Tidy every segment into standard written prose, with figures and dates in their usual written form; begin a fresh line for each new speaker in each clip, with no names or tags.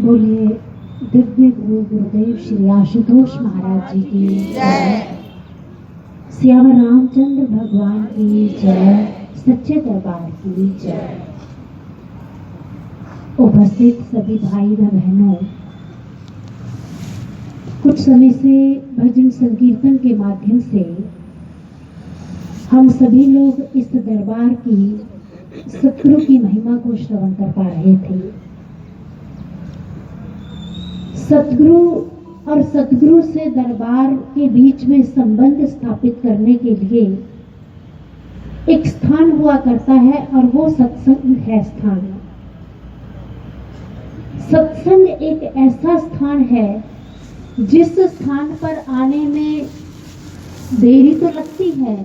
बोलिए दिव्य गुरु गुरुदेव श्री आशुतोष महाराज जी की जय, श्याम रामचंद्र भगवान की जय, सच्चे दरबार की जय। उपस्थित सभी भाई व बहनों, कुछ समय से भजन संकीर्तन के माध्यम से हम सभी लोग इस दरबार की सतगुरु की महिमा को श्रवण कर पा रहे थे। सतगुरु और सतगुरु से दरबार के बीच में संबंध स्थापित करने के लिए एक स्थान हुआ करता है और वो सत्संग है स्थान। सत्संग एक ऐसा स्थान है जिस स्थान पर आने में देरी तो लगती है,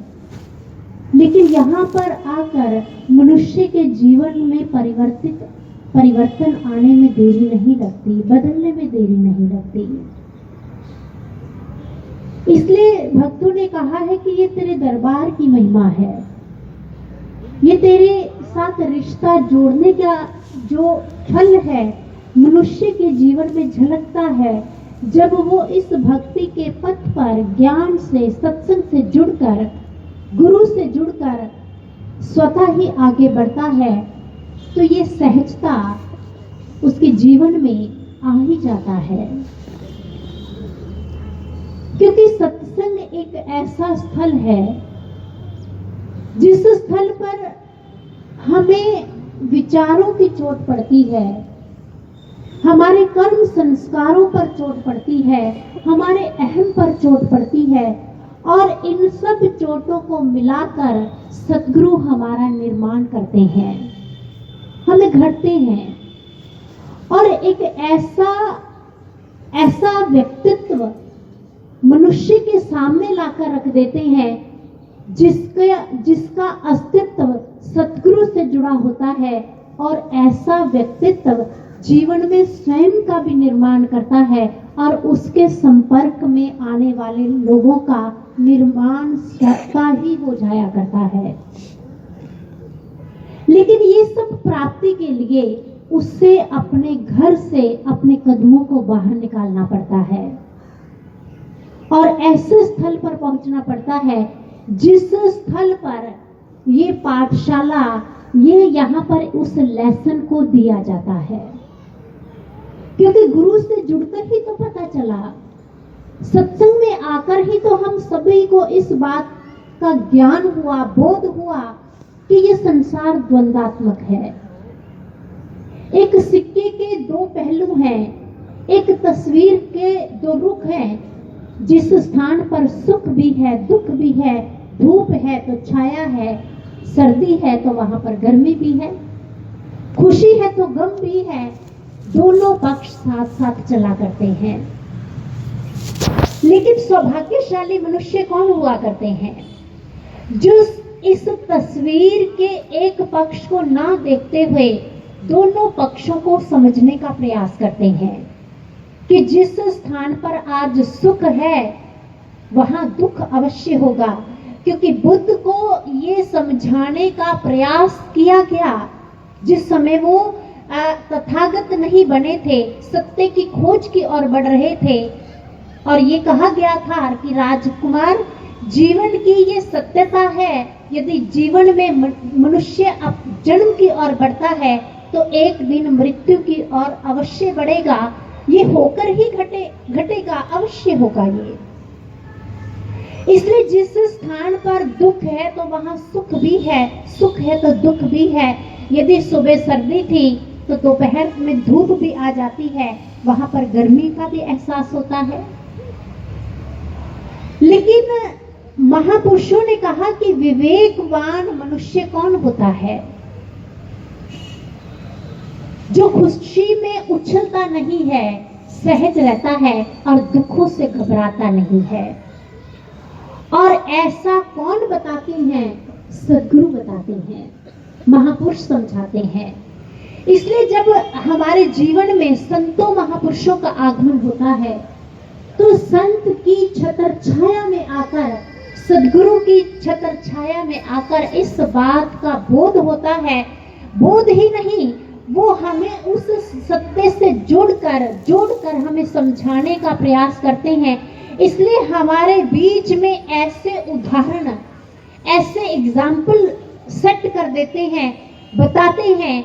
लेकिन यहाँ पर आकर मनुष्य के जीवन में परिवर्तन आने में देरी नहीं लगती, बदलने में देरी नहीं लगती। इसलिए भक्तों ने कहा है कि ये तेरे दरबार की महिमा है, ये तेरे साथ रिश्ता जोड़ने का जो फल है मनुष्य के जीवन में झलकता है जब वो इस भक्ति के पथ पर ज्ञान से, सत्संग से जुड़कर, गुरु से जुड़कर स्वतः ही आगे बढ़ता है, तो ये सहजता उसके जीवन में आ ही जाता है। क्योंकि सत्संग एक ऐसा स्थल है जिस स्थल पर हमें विचारों की चोट पड़ती है, हमारे कर्म संस्कारों पर चोट पड़ती है, हमारे अहम पर चोट पड़ती है, और इन सब चोटों को मिलाकर सतगुरु हमारा निर्माण करते हैं, हमें घड़ते हैं और एक ऐसा व्यक्तित्व मनुष्य के सामने लाकर रख देते हैं जिसका अस्तित्व सतगुरु से जुड़ा होता है, और ऐसा व्यक्तित्व जीवन में स्वयं का भी निर्माण करता है और उसके संपर्क में आने वाले लोगों का निर्माण स्वतः ही हो जाया करता है। लेकिन ये सब प्राप्ति के लिए उससे अपने घर से अपने कदमों को बाहर निकालना पड़ता है और ऐसे स्थल पर पहुंचना पड़ता है जिस स्थल पर ये पाठशाला, ये यहाँ पर उस लेसन को दिया जाता है। क्योंकि गुरु से जुड़कर ही तो पता चला, सत्संग में आकर ही तो हम सभी को इस बात का ज्ञान हुआ, बोध हुआ कि ये संसार द्वंदात्मक है। एक सिक्के के दो पहलू हैं, एक तस्वीर के दो रुख हैं। जिस स्थान पर सुख भी है, दुख भी है, धूप है तो छाया है, सर्दी है तो वहां पर गर्मी भी है, खुशी है तो गम भी है, दोनों पक्ष साथ साथ चला करते हैं। लेकिन सौभाग्यशाली मनुष्य कौन हुआ करते हैं जो इस तस्वीर के एक पक्ष को ना देखते हुए दोनों पक्षों को समझने का प्रयास करते हैं कि जिस स्थान पर आज सुख है वहां दुख अवश्य होगा। क्योंकि बुद्ध को ये समझाने का प्रयास किया गया जिस समय वो तथागत नहीं बने थे, सत्य की खोज की ओर बढ़ रहे थे, और ये कहा गया था कि राजकुमार, जीवन की ये सत्यता है, यदि जीवन में मनुष्य जन्म की ओर बढ़ता है तो एक दिन मृत्यु की ओर अवश्य बढ़ेगा, ये होकर ही घटेगा, अवश्य होगा ये। इसलिए जिस स्थान पर दुख है तो वहां सुख भी है, सुख है तो दुख भी है। यदि सुबह सर्दी थी तो दोपहर में धूप भी आ जाती है, वहां पर गर्मी का भी एहसास होता है। लेकिन महापुरुषों ने कहा कि विवेकवान मनुष्य कौन होता है? जो खुशी में उछलता नहीं है, सहज रहता है और दुखों से घबराता नहीं है। और ऐसा कौन बताते हैं? सद्गुरु बताते हैं, महापुरुष समझाते हैं। इसलिए जब हमारे जीवन में संतों महापुरुषों का आगमन होता है तो संत की छत्र छाया में आकर, सद्गुरु की छत्र छाया में आकर इस बात का बोध होता है। बोध ही नहीं वो हमें उस सत्य से जोड़कर हमें समझाने का प्रयास करते हैं। इसलिए हमारे बीच में ऐसे उदाहरण, ऐसे एग्जाम्पल सेट कर देते हैं, बताते हैं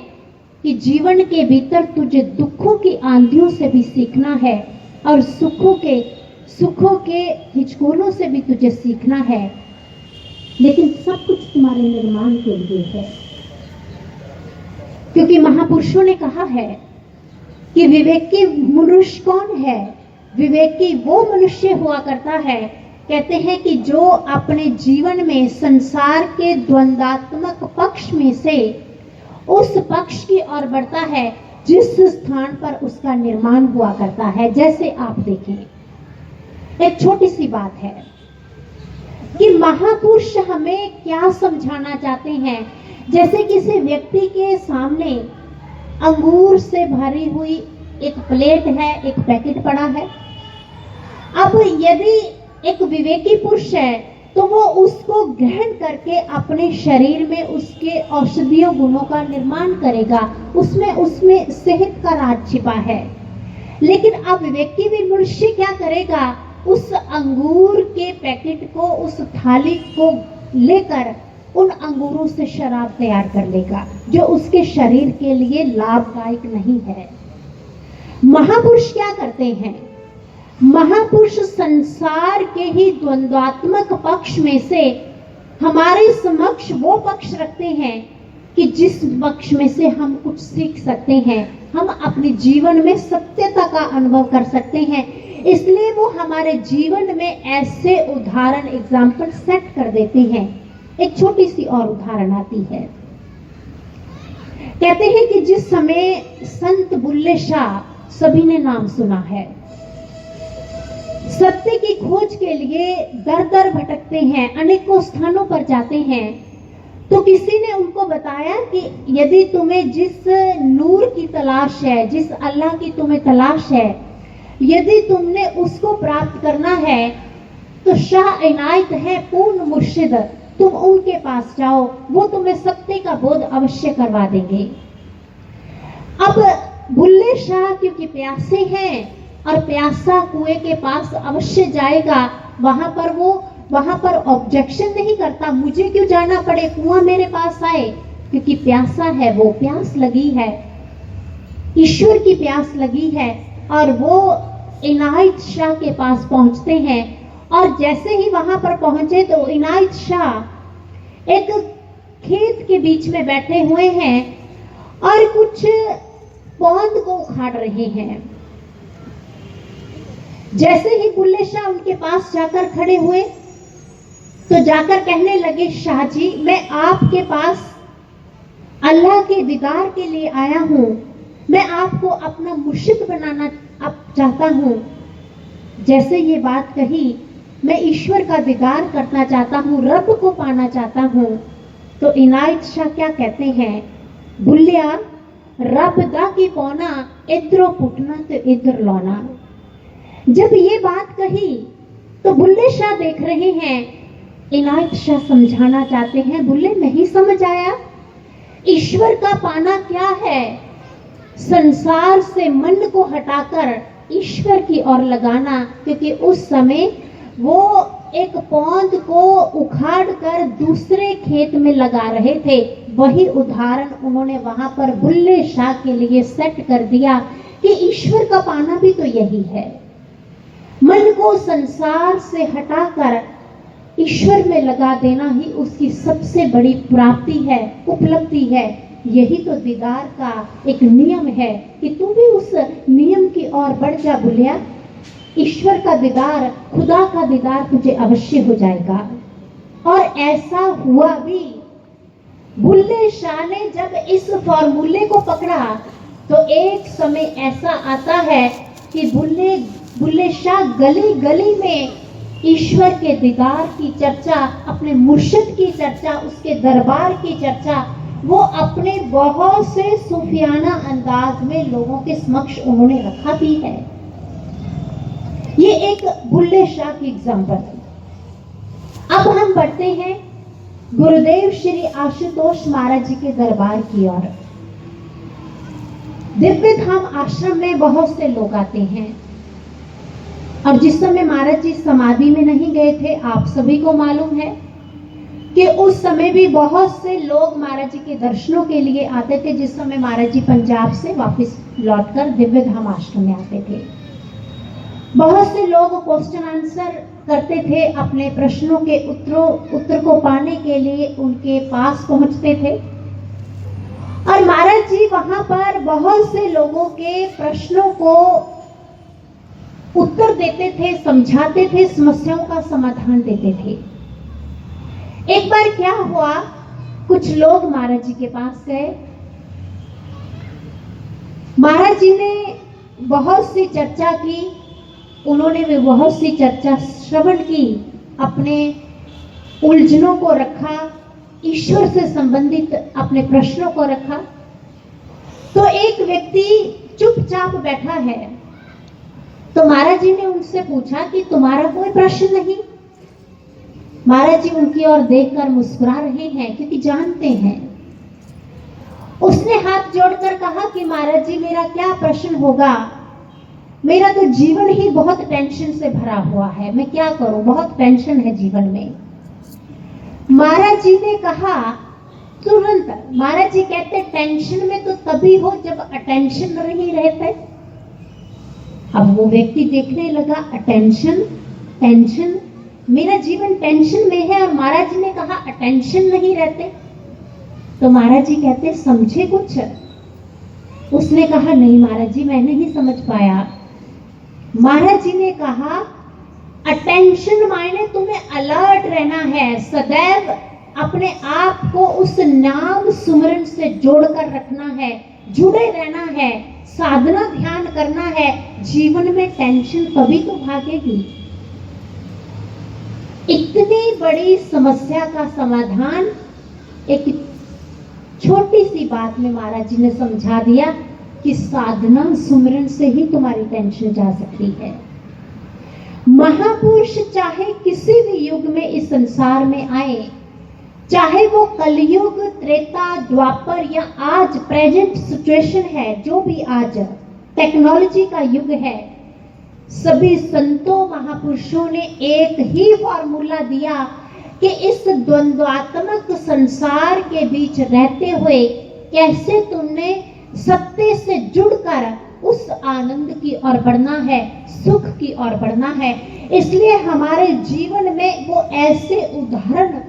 कि जीवन के भीतर तुझे दुखों की आंधियों से भी सीखना है और सुखों के हिचकोलों से भी तुझे सीखना है, लेकिन सब कुछ तुम्हारे निर्माण के लिए है। क्योंकि महापुरुषों ने कहा है कि विवेकी मनुष्य कौन है? विवेकी वो मनुष्य हुआ करता है, कहते हैं कि जो अपने जीवन में संसार के द्वंद्वात्मक पक्ष में से उस पक्ष की ओर बढ़ता है जिस स्थान पर उसका निर्माण हुआ करता है। जैसे आप देखें, एक छोटी सी बात है कि महापुरुष हमें क्या समझाना चाहते हैं। जैसे किसी व्यक्ति के सामने अंगूर से भरी हुई एक प्लेट है, एक पैकेट पड़ा है। अब यदि एक विवेकी पुरुष है तो वो उसको ग्रहण करके अपने शरीर में उसके औषधीय गुणों का निर्माण करेगा, उसमें सेहत का राज छिपा है। लेकिन अब विवेकी भी मनुष्य क्या करेगा? उस अंगूर के पैकेट को, उस थाली को लेकर उन अंगूरों से शराब तैयार कर लेगा, जो उसके शरीर के लिए लाभदायक नहीं है। महापुरुष क्या करते हैं? महापुरुष संसार के ही द्वंद्वात्मक पक्ष में से हमारे समक्ष वो पक्ष रखते हैं कि जिस पक्ष में से हम कुछ सीख सकते हैं, हम अपने जीवन में सत्यता का अनुभव कर सकते हैं। इसलिए वो हमारे जीवन में ऐसे उदाहरण, एग्जाम्पल सेट कर देते हैं। एक छोटी सी और उदाहरण आती है। कहते हैं कि जिस समय संत बुल्ले शाह, सभी ने नाम सुना है, सत्य की खोज के लिए दर दर भटकते हैं, अनेकों स्थानों पर जाते हैं, तो किसी ने उनको बताया कि यदि तुम्हें जिस नूर की तलाश है, जिस अल्लाह की तुम्हें तलाश है, यदि तुमने उसको प्राप्त करना है तो शाह इनायत है पूर्ण मुर्शिद, तुम उनके पास जाओ, वो तुम्हें सत्य का बोध अवश्य करवा देंगे। अब बुल्ले शाह क्योंकि प्यासे हैं और प्यासा कुएं के पास अवश्य जाएगा, वहां पर ऑब्जेक्शन नहीं करता, मुझे क्यों जाना पड़े, कुआं मेरे पास आए, क्योंकि प्यासा है, वो प्यास लगी है, ईश्वर की प्यास लगी है। और वो इनायत शाह के पास पहुंचते हैं और जैसे ही वहां पर पहुंचे तो इनायत शाह एक खेत के बीच में बैठे हुए हैं और कुछ पौध को उखाड़ रहे हैं। जैसे ही बुल्ले शाह उनके पास जाकर खड़े हुए तो जाकर कहने लगे, शाह जी, मैं आपके पास अल्लाह के दीदार के लिए आया हूं, मैं आपको अपना मुर्शिद बनाना चाहता हूं। जैसे ये बात कही, मैं ईश्वर का दीदार करना चाहता हूं, रब को पाना चाहता हूं, तो इनायत शाह क्या कहते हैं, बुल्लिया रब दा की पौना इधरों पुटना तो इधर लौना। जब ये बात कही तो बुल्ले शाह देख रहे हैं, इनायत शाह समझाना चाहते हैं, बुल्ले नहीं समझ आया, ईश्वर का पाना क्या है? संसार से मन को हटाकर ईश्वर की ओर लगाना। क्योंकि उस समय वो एक पौध को उखाड़ कर दूसरे खेत में लगा रहे थे। वही उदाहरण उन्होंने वहां पर बुल्ले शाह के लिए सेट कर दिया कि ईश्वर का पाना भी तो यही है, मन को संसार से हटाकर ईश्वर में लगा देना ही उसकी सबसे बड़ी प्राप्ति है, उपलब्धि है। यही तो दीदार का एक नियम है कि तू भी उस नियम की ओर बढ़ जा बुलिया, ईश्वर का दीदार, खुदा का दीदार तुझे अवश्य हो जाएगा। और ऐसा हुआ भी। बुल्ले शाह ने जब इस फॉर्मूले को पकड़ा तो एक समय ऐसा आता है कि बुल्ले शाह गली गली में ईश्वर के दीदार की चर्चा, अपने मुर्शिद की चर्चा, उसके दरबार की चर्चा, वो अपने बहुत से सूफियाना अंदाज में लोगों के समक्ष उन्होंने रखा भी है। ये एक बुल्ले शाह की एग्जाम्पल है। अब हम बढ़ते हैं गुरुदेव श्री आशुतोष महाराज जी के दरबार की ओर। दिव्य धाम आश्रम में बहुत से लोग आते हैं और जिस समय महाराज जी समाधि में नहीं गए थे, आप सभी को मालूम है कि उस समय भी बहुत से लोग महाराज जी के दर्शनों के लिए आते थे, जिस समय महाराज जी पंजाब से वापस लौटकर दिव्य धाम आश्रम में आते थे। बहुत से लोग क्वेश्चन आंसर करते थे, अपने प्रश्नों के उत्तर को पाने के लिए उनके पास पहुंचते थे और महाराज जी वहां पर बहुत से लोगों के प्रश्नों को उत्तर देते थे, समझाते थे, समस्याओं का समाधान देते थे। एक बार क्या हुआ, कुछ लोग महाराज जी के पास गए। महाराज जी ने बहुत सी चर्चा की, उन्होंने भी बहुत सी चर्चा श्रवण की, अपने उलझनों को रखा, ईश्वर से संबंधित अपने प्रश्नों को रखा। तो एक व्यक्ति चुपचाप बैठा है, तो महाराज जी ने उनसे पूछा कि तुम्हारा कोई प्रश्न नहीं? महाराज जी उनकी ओर देखकर मुस्कुरा रहे हैं क्योंकि जानते हैं। उसने हाथ जोड़कर कहा कि महाराज जी मेरा क्या प्रश्न होगा, मेरा तो जीवन ही बहुत टेंशन से भरा हुआ है, मैं क्या करूं, बहुत टेंशन है जीवन में। महाराज जी ने कहा तुरंत, महाराज जी कहते टेंशन में तो तभी हो जब अटेंशन नहीं रहते। अब वो व्यक्ति देखने लगा, अटेंशन, टेंशन, मेरा जीवन टेंशन में है और महाराज जी ने कहा अटेंशन नहीं रहते। तो महाराज जी कहते समझे कुछ? उसने कहा नहीं महाराज जी मैं नहीं समझ पाया। महाराज जी ने कहा अटेंशन मायने तुम्हें अलर्ट रहना है, सदैव अपने आप को उस नाम सुमरन से जोड़कर रखना है, जुड़े रहना है, साधना ध्यान करना है। जीवन में टेंशन कभी तो भागेगी। इतनी बड़ी समस्या का समाधान एक छोटी सी बात में महाराज जी ने समझा दिया कि साधना सुमरन से ही तुम्हारी टेंशन जा सकती है। महापुरुष चाहे किसी भी युग में इस संसार में आए, चाहे वो कलयुग, त्रेता, द्वापर या आज प्रेजेंट सिचुएशन है, जो भी आज टेक्नोलॉजी का युग है, सभी संतों महापुरुषों ने एक ही फॉर्मूला दिया कि इस द्वंद्वात्मक संसार के बीच रहते हुए कैसे तुमने सत्य से जुड़कर उस आनंद की ओर बढ़ना है, सुख की ओर बढ़ना है। इसलिए हमारे जीवन में वो ऐसे उदाहरण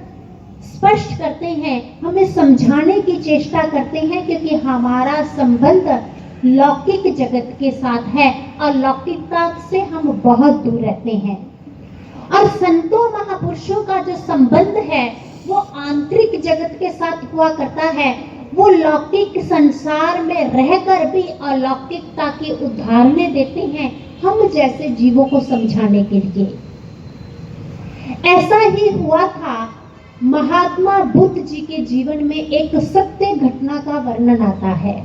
स्पष्ट करते हैं, हमें समझाने की चेष्टा करते हैं, क्योंकि हमारा संबंध लौकिक जगत के साथ है और लौकिकता से हम बहुत दूर रहते हैं। और संतों महापुरुषों का जो संबंध है वो आंतरिक जगत के साथ हुआ करता है। वो लौकिक संसार में रहकर भी अलौकिकता की उदाहरणें देते हैं हम जैसे जीवों को समझाने के लिए। ऐसा ही हुआ था महात्मा बुद्ध जी के जीवन में। एक सत्य घटना का वर्णन आता है,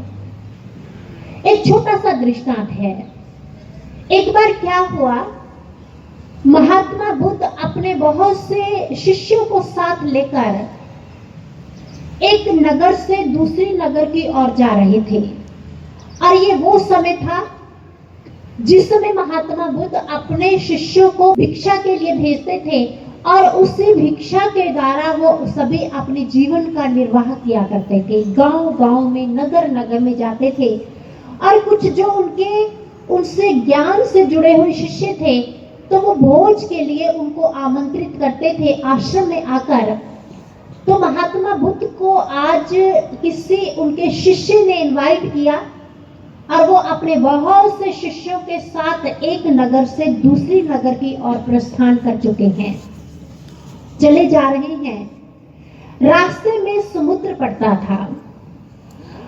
एक छोटा सा दृष्टांत है। एक बार क्या हुआ, महात्मा बुद्ध अपने बहुत से शिष्यों को साथ लेकर एक नगर से दूसरी नगर की ओर जा रहे थे। और ये वो समय था जिस समय महात्मा बुद्ध अपने शिष्यों को भिक्षा के लिए भेजते थे और उसी भिक्षा के द्वारा वो सभी अपने जीवन का निर्वाह किया करते थे। गांव-गांव में, नगर-नगर में जाते थे और कुछ जो उनसे ज्ञान से जुड़े हुए शिष्य थे तो वो भोज के लिए उनको आमंत्रित करते थे आश्रम में आकर। तो महात्मा बुद्ध को आज किसी उनके शिष्य ने इनवाइट किया और वो अपने बहुत से शिष्यों के साथ एक नगर से दूसरी नगर की ओर प्रस्थान कर चुके हैं, चले जा रहे हैं। रास्ते में समुद्र पड़ता था।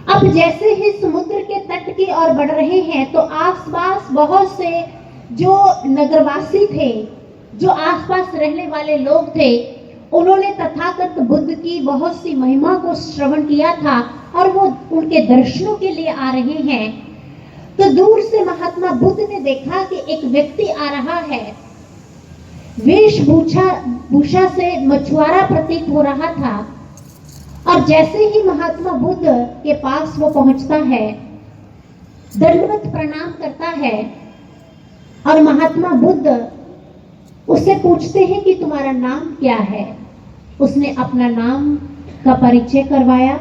अब जैसे ही समुद्र के तट की ओर बढ़ रहे हैं तो आसपास बहुत से जो नगरवासी थे, जो आसपास रहने वाले लोग थे, उन्होंने तथागत बुद्ध की बहुत सी महिमा को श्रवण किया था और वो उनके दर्शनों के लिए आ रहे हैं। तो दूर से महात्मा बुद्ध ने देखा कि एक व्यक्ति आ रहा है, वेशभूषा से मछुआरा प्रतीत हो रहा था। और जैसे ही महात्मा बुद्ध के पास वो पहुंचता है दंडवत प्रणाम करता है और महात्मा बुद्ध उससे पूछते हैं कि तुम्हारा नाम क्या है। उसने अपना नाम का परिचय करवाया।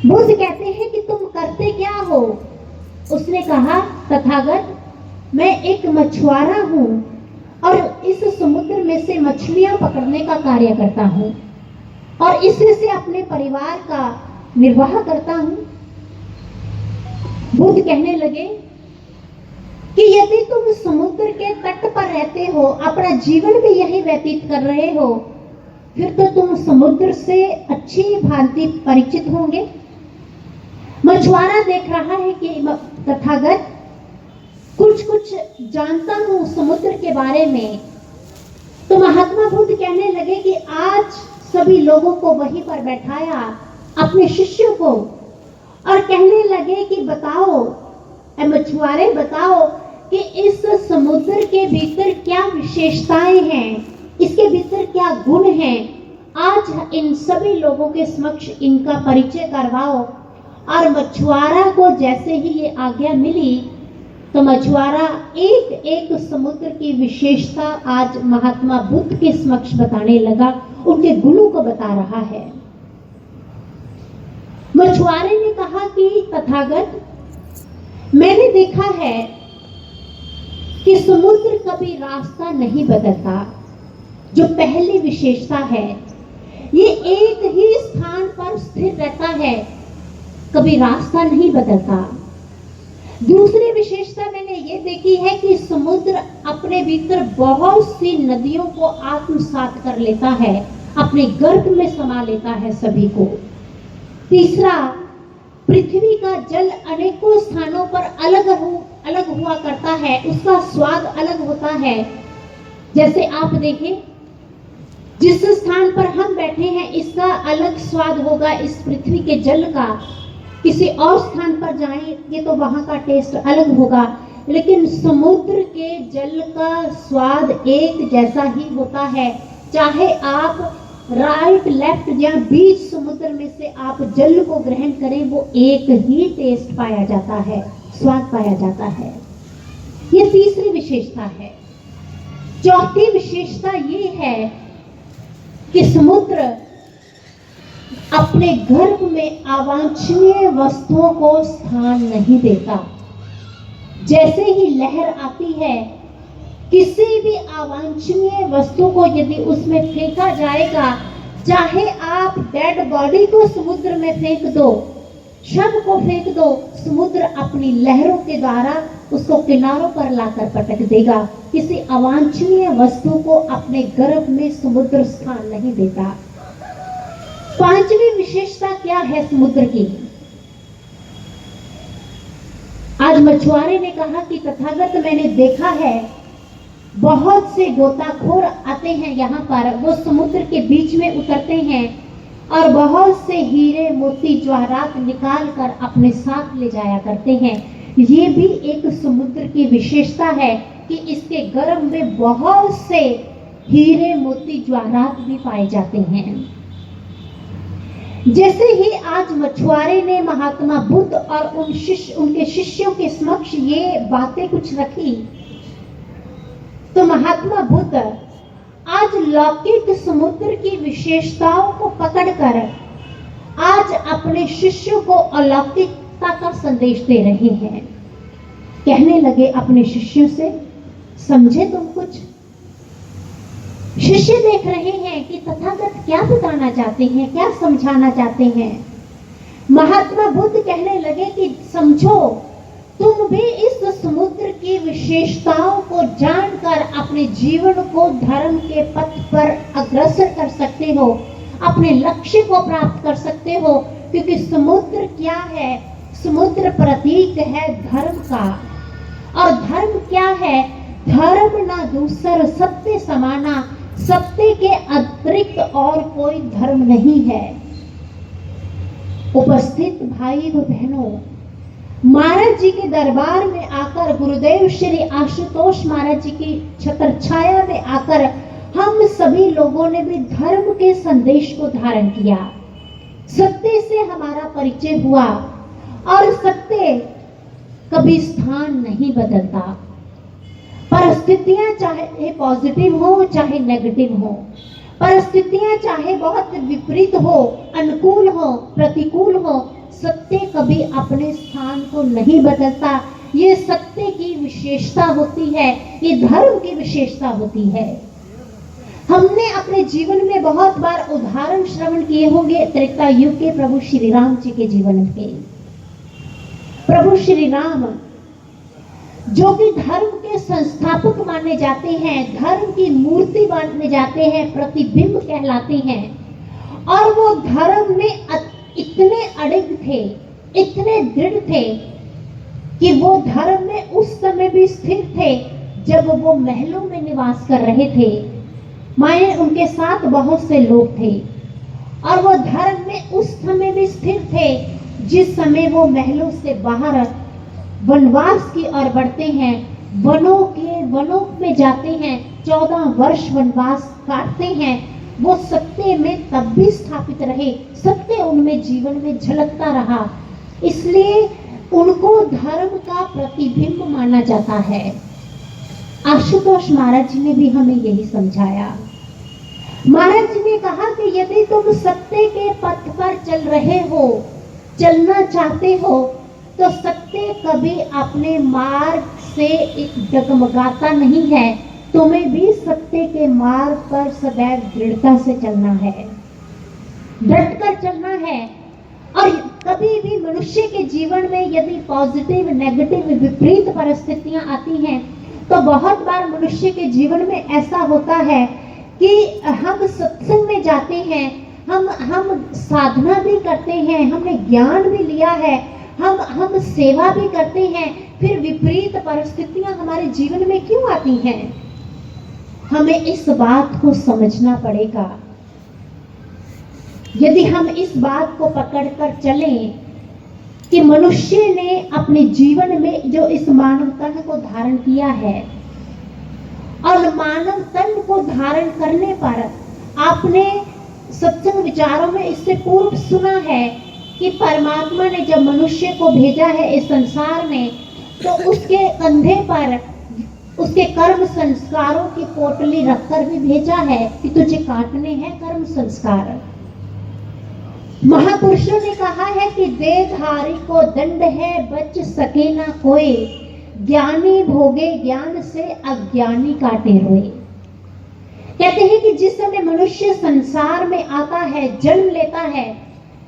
बुद्ध कहते हैं कि तुम करते क्या हो। उसने कहा, तथागत, मैं एक मछुआरा हूं और इस समुद्र में से मछलियां पकड़ने का कार्य करता हूं और इससे से अपने परिवार का निर्वाह करता हूं। बुद्ध कहने लगे कि यदि तुम समुद्र के तट पर रहते हो, अपना जीवन भी यही व्यतीत कर रहे हो, फिर तो तुम समुद्र से अच्छी भांति परिचित होंगे। मछुआरा देख रहा है कि तथागत कुछ कुछ जानता हूं समुद्र के बारे में। तो महात्मा बुद्ध कहने लगे कि आज सभी लोगों को वहीं पर बैठाया, अपने शिष्यों को, और कहने लगे कि बताओ मछुआरे, बताओ कि इस समुद्र के भीतर क्या विशेषताएं हैं, इसके भीतर क्या गुण हैं। आज इन सभी लोगों के समक्ष इनका परिचय करवाओ। और मछुआरा को जैसे ही ये आज्ञा मिली तो मछुआरा एक एक समुद्र की विशेषता आज महात्मा बुद्ध के समक्ष बताने लगा, उनके गुणों को बता रहा है। मछुआरे ने कहा कि तथागत, मैंने देखा है कि समुद्र कभी रास्ता नहीं बदलता। जो पहली विशेषता है, ये एक ही स्थान पर स्थिर रहता है, कभी रास्ता नहीं बदलता। दूसरी विशेषता मैंने ये देखी है कि समुद्र अपने भीतर बहुत सी नदियों को आत्मसात कर लेता है, अपने गर्भ में समा लेता है सभी को। तीसरा, पृथ्वी का जल अनेकों स्थानों पर अलग हुआ करता है, उसका स्वाद अलग होता है। जैसे आप देखें, जिस स्थान पर हम बैठे हैं इसका अलग स्वाद होगा इस पृथ्वी के जल का। किसी और स्थान पर जाएंगे तो वहां का टेस्ट अलग होगा, लेकिन समुद्र के जल का स्वाद एक जैसा ही होता है। चाहे आप राइट लेफ्ट या बीच समुद्र में से आप जल को ग्रहण करें, वो एक ही टेस्ट पाया जाता है, स्वाद पाया जाता है। ये तीसरी विशेषता है। चौथी विशेषता ये है कि समुद्र अपने गर्भ में अवांछनीय वस्तुओं को स्थान नहीं देता। जैसे ही लहर आती है, किसी भी अवांछनीय वस्तु को यदि उसमें फेंका जाएगा, चाहे आप डेड बॉडी को समुद्र में फेंक दो, शव को फेंक दो, समुद्र अपनी लहरों के द्वारा उसको किनारों पर लाकर पटक देगा। किसी अवांछनीय वस्तु को अपने गर्भ में समुद्र स्थान नहीं देता। पांचवी विशेषता क्या है समुद्र की? आज मछुआरे ने कहा कि तथागत, मैंने देखा है बहुत से गोताखोर आते हैं यहाँ पर, वो समुद्र के बीच में उतरते हैं और बहुत से हीरे मोती जवाहरात निकाल कर अपने साथ ले जाया करते हैं। ये भी एक समुद्र की विशेषता है कि इसके गर्भ में बहुत से हीरे मोती जवाहरात भी पाए जाते हैं। जैसे ही आज मछुआरे ने महात्मा बुद्ध और उनके शिष्यों के समक्ष ये बातें कुछ रखी, तो महात्मा बुद्ध आज लौकिक समुद्र की विशेषताओं को पकड़कर आज अपने शिष्यों को अलौकिकता का संदेश दे रहे हैं। कहने लगे अपने शिष्यों से, समझे तुम कुछ? शिष्य देख रहे हैं कि तथागत क्या बताना चाहते हैं, क्या समझाना चाहते हैं। महात्मा बुद्ध कहने लगे कि समझो, तुम भी इस समुद्र की विशेषताओं को जानकर अपने जीवन को धर्म के पथ पर अग्रसर कर सकते हो, अपने लक्ष्य को प्राप्त कर सकते हो। क्योंकि समुद्र क्या है? समुद्र प्रतीक है धर्म का। और धर्म क्या है? धर्म ना दूसर सत्य समाना, सत्य के अतिरिक्त और कोई धर्म नहीं है। उपस्थित भाई व बहनों, महाराज जी के दरबार में आकर, गुरुदेव श्री आशुतोष महाराज जी की छत्र छाया में आकर हम सभी लोगों ने भी धर्म के संदेश को धारण किया। सत्य से हमारा परिचय हुआ और सत्य कभी स्थान नहीं बदलता। परिस्थितियां चाहे पॉजिटिव हो चाहे नेगेटिव हो, परिस्थितियां चाहे बहुत विपरीत हो, अनुकूल हो, प्रतिकूल हो, सत्य कभी अपने स्थान को नहीं बदलता। ये सत्य की विशेषता होती है, ये धर्म की विशेषता होती है। हमने अपने जीवन में बहुत बार उदाहरण श्रवण किए होंगे त्रेता युग के प्रभु श्री राम जी के जीवन के। प्रभु श्री राम जो कि धर्म के संस्थापक माने जाते हैं, धर्म की मूर्ति माने जाते हैं, प्रतिबिंब कहलाते हैं, और वो धर्म में इतने अड़िग थे, इतने दृढ़ थे कि वो धर्म में उस समय भी स्थिर थे जब वो महलों में निवास कर रहे थे। माने उनके साथ बहुत से लोग थे, और वो धर्म में उस समय भी स्थिर थे जिस समय वो महलों से बाहर वनवास की ओर बढ़ते हैं, वनों में जाते हैं, 14 वर्ष वनवास काटते हैं। वो सत्य में तब भी स्थापित रहे, सत्य उनमें जीवन में झलकता रहा, इसलिए उनको धर्म का प्रतिबिंब माना जाता है। आशुतोष महाराज जी ने भी हमें यही समझाया। महाराज जी ने कहा कि यदि तुम सत्य के पथ पर चल रहे हो, चलना चाहते हो, तो सत्य कभी अपने मार्ग से डगमगाता नहीं है। तुम्हें भी सत्य के मार्ग पर सदैव दृढ़ता से चलना है, डटकर चलना है। और कभी भी मनुष्य के जीवन में यदि पॉजिटिव, नेगेटिव, विपरीत परिस्थितियां आती हैं, तो बहुत बार मनुष्य के जीवन में ऐसा होता है कि हम सत्संग में जाते हैं, हम साधना भी करते हैं, हमने ज्ञान भी लिया है, हम सेवा भी करते हैं, फिर विपरीत परिस्थितियां हमारे जीवन में क्यों आती हैं? हमें इस बात को समझना पड़ेगा। यदि हम इस बात को पकड़कर चलें कि मनुष्य ने अपने जीवन में जो इस मानव तन को धारण किया है, और मानव तन को धारण करने पर आपने सत्संग विचारों में इससे पूर्व सुना है कि परमात्मा ने जब मनुष्य को भेजा है इस संसार में, तो उसके कंधे पर उसके कर्म संस्कारों की पोटली रखकर भी भेजा है कि तुझे काटने हैं कर्म संस्कार। महापुरुषों ने कहा है कि देहधारी को दंड है, बच सके ना कोई, ज्ञानी भोगे ज्ञान से अज्ञानी काटे रोए। कहते हैं कि जिस समय मनुष्य संसार में आता है, जन्म लेता है,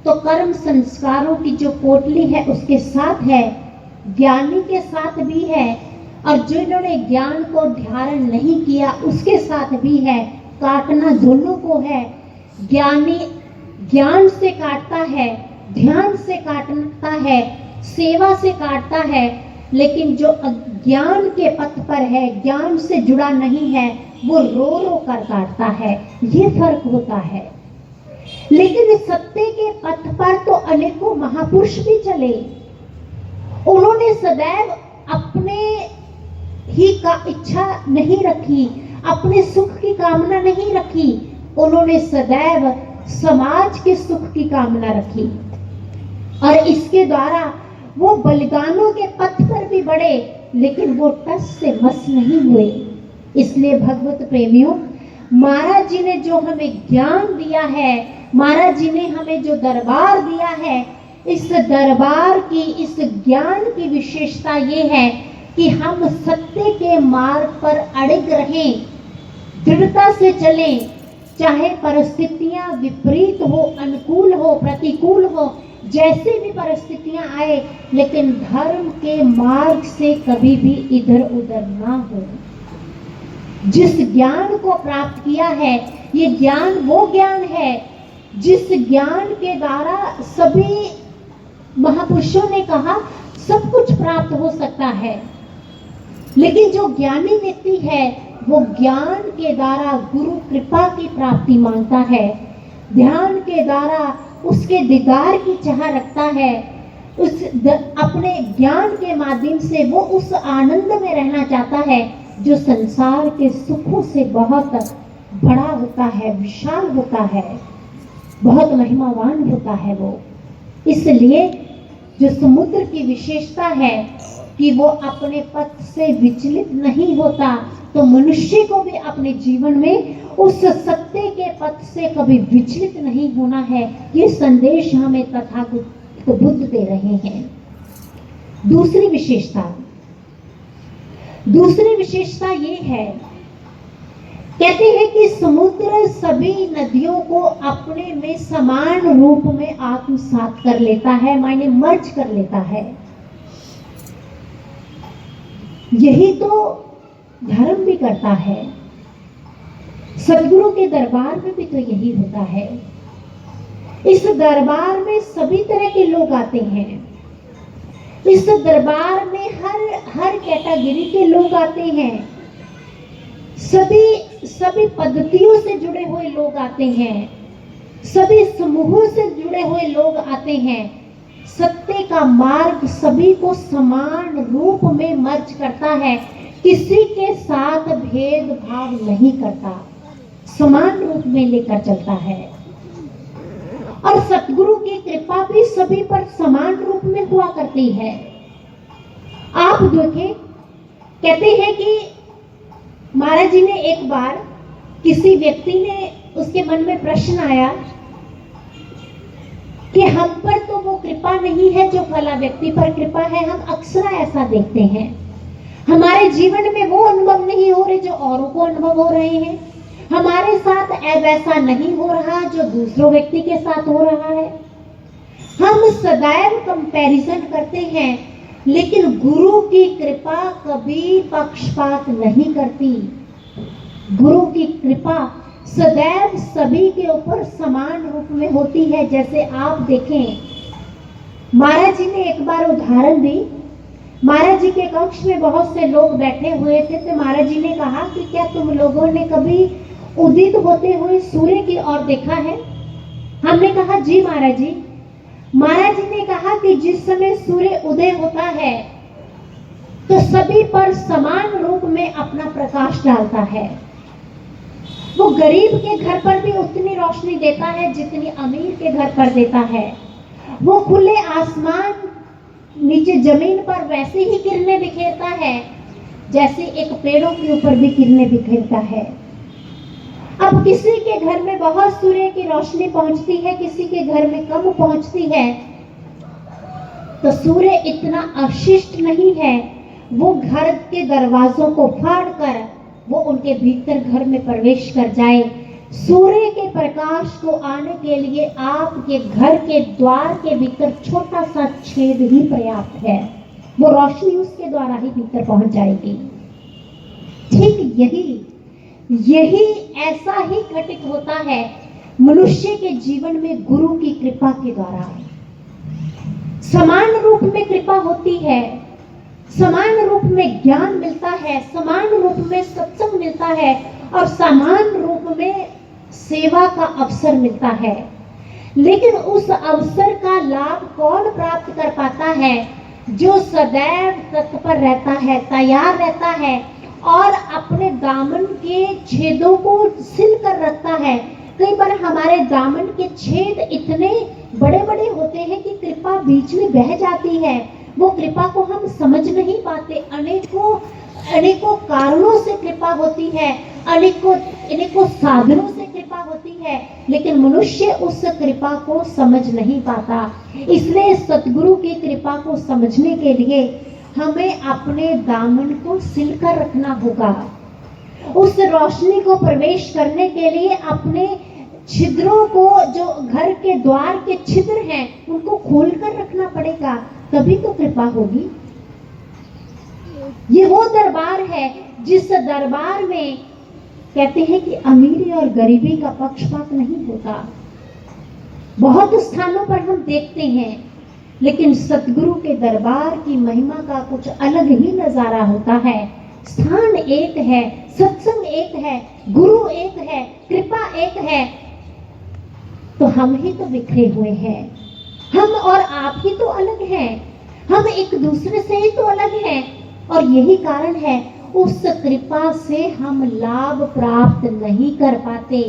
तो कर्म संस्कारों की जो पोटली है उसके साथ है, ज्ञानी के साथ भी है, और जिन्होंने ज्ञान को धारण नहीं किया उसके साथ भी है। काटना दोनों को है। ज्ञानी ज्ञान से काटता है, ध्यान से काटता है, सेवा से काटता है, लेकिन जो अज्ञान के पथ पर है, ज्ञान से जुड़ा नहीं है, वो रो रो कर काटता है। ये फर्क होता है। लेकिन सत्य के पथ पर तो अनेकों महापुरुष भी चले। उन्होंने सदैव अपने ही का इच्छा नहीं रखी, अपने सुख की कामना नहीं रखी, उन्होंने सदैव समाज के सुख की कामना रखी, और इसके द्वारा वो बलिदानों के पथ पर भी बढ़े, लेकिन वो टस से मस नहीं हुए। इसलिए भगवत प्रेमियों, महाराज जी ने जो हमें ज्ञान दिया है, महाराज जी ने हमें जो दरबार दिया है, इस दरबार की, इस ज्ञान की विशेषता ये है कि हम सत्य के मार्ग पर अड़िग रहें, दृढ़ता से चलें, चाहे परिस्थितियां विपरीत हो, अनुकूल हो, प्रतिकूल हो, जैसे भी परिस्थितियां आए, लेकिन धर्म के मार्ग से कभी भी इधर उधर ना हो। जिस ज्ञान को प्राप्त किया है, ये ज्ञान वो ज्ञान है जिस ज्ञान के द्वारा सभी महापुरुषों ने कहा सब कुछ प्राप्त हो सकता है। लेकिन जो ज्ञानी व्यक्ति है, वो ज्ञान के द्वारा गुरु कृपा की प्राप्ति मांगता है, ध्यान के द्वारा उसके दीदार की चाह रखता है, अपने ज्ञान के माध्यम से वो उस आनंद में रहना चाहता है जो संसार के सुखों से बहुत बड़ा होता है, विशाल होता है, बहुत महिमावान होता है वो। इसलिए जो समुद्र की विशेषता है, कि वो अपने पथ से विचलित नहीं होता, तो मनुष्य को भी अपने जीवन में उस सत्य के पथ से कभी विचलित नहीं होना है। ये संदेश हमें तथागत बुद्ध दे रहे हैं। दूसरी विशेषता ये है, कहते हैं कि समुद्र सभी नदियों को अपने में समान रूप में आत्मसात कर लेता है, मायने मर्ज कर लेता है। यही तो धर्म भी करता है। सद्गुरु के दरबार में भी तो यही होता है। इस दरबार में सभी तरह के लोग आते हैं। इस दरबार में हर कैटेगरी के लोग आते हैं। सभी पद्धतियों से जुड़े हुए लोग आते हैं। सभी समूहों से जुड़े हुए लोग आते हैं। सत्य का मार्ग सभी को समान रूप में मर्ज करता है, किसी के साथ भेदभाव नहीं करता, समान रूप में लेकर चलता है। और सतगुरु की कृपा भी सभी पर समान रूप में हुआ करती है। आप देखें, कहते हैं कि महाराज जी ने एक बार, किसी व्यक्ति ने, उसके मन में प्रश्न आया कि हम पर तो वो कृपा नहीं है जो फला व्यक्ति पर कृपा है। हम अक्सर ऐसा देखते हैं, हमारे जीवन में वो अनुभव नहीं हो रहे जो औरों को अनुभव हो रहे हैं। हमारे साथ वैसा नहीं हो रहा जो दूसरों व्यक्ति के साथ हो रहा है। हम सदैव कंपैरिजन करते हैं, लेकिन गुरु की कृपा कभी पक्षपात नहीं करती। गुरु की कृपा सदैव सभी के ऊपर समान रूप में होती है। जैसे आप देखें, महाराज जी ने एक बार उदाहरण दी। महाराज जी के कक्ष में बहुत से लोग बैठे हुए थे, तो महाराज जी ने कहा कि क्या तुम लोगों ने कभी उदित होते हुए सूर्य की ओर देखा है? हमने कहा जी महाराज जी। महाराज जी ने कहा कि जिस समय सूर्य उदय होता है तो सभी पर समान रूप में अपना प्रकाश डालता है। वो गरीब के घर पर भी उतनी रोशनी देता है जितनी अमीर के घर पर देता है। वो खुले आसमान नीचे जमीन पर वैसे ही किरणें बिखेरता है जैसे एक पेड़ों के ऊपर भी किरणें बिखेरता है। अब किसी के घर में बहुत सूर्य की रोशनी पहुंचती है, किसी के घर में कम पहुंचती है, तो सूर्य इतना अशिष्ट नहीं है, वो घर के दरवाजों को फाड़कर वो उनके भीतर घर में प्रवेश कर जाए। सूर्य के प्रकाश को आने के लिए आपके घर के द्वार के भीतर छोटा सा छेद ही पर्याप्त है, वो रोशनी उसके द्वारा ही भीतर पहुंच जाएगी। ठीक यही ऐसा ही घटित होता है मनुष्य के जीवन में गुरु की कृपा के द्वारा। समान रूप में कृपा होती है, समान रूप में ज्ञान मिलता है, समान रूप में सत्संग मिलता है और समान रूप में सेवा का अवसर मिलता है। लेकिन उस अवसर का लाभ कौन प्राप्त कर पाता है? जो सदैव तत्पर रहता है, तैयार रहता है और अपने दामन के छेदों को सिल कर रखता है। कई बार हमारे दामन के छेद इतने बड़े बड़े होते हैं कि कृपा बीच में बह जाती है। वो कृपा को हम समझ नहीं पाते। अनेकों कारणों से कृपा होती है, अनेकों साधनों से कृपा होती है, लेकिन मनुष्य उस कृपा को समझ नहीं पाता। इसलिए सतगुरु की कृपा को समझने के लिए हमें अपने दामन को सिलकर रखना होगा। उस रोशनी को प्रवेश करने के लिए अपने छिद्रों को, जो घर के द्वार के छिद्र हैं, उनको खोलकर रखना पड़ेगा, तभी तो कृपा होगी। ये वो दरबार है जिस दरबार में कहते हैं कि अमीरी और गरीबी का पक्षपात नहीं होता। बहुत स्थानों पर हम देखते हैं, लेकिन सतगुरु के दरबार की महिमा का कुछ अलग ही नजारा होता है। स्थान एक है, सत्संग एक है, गुरु एक है, कृपा एक है, तो हम ही तो बिखरे हुए हैं। हम और आप ही तो अलग हैं, हम एक दूसरे से ही तो अलग हैं। और यही कारण है उस कृपा से हम लाभ प्राप्त नहीं कर पाते।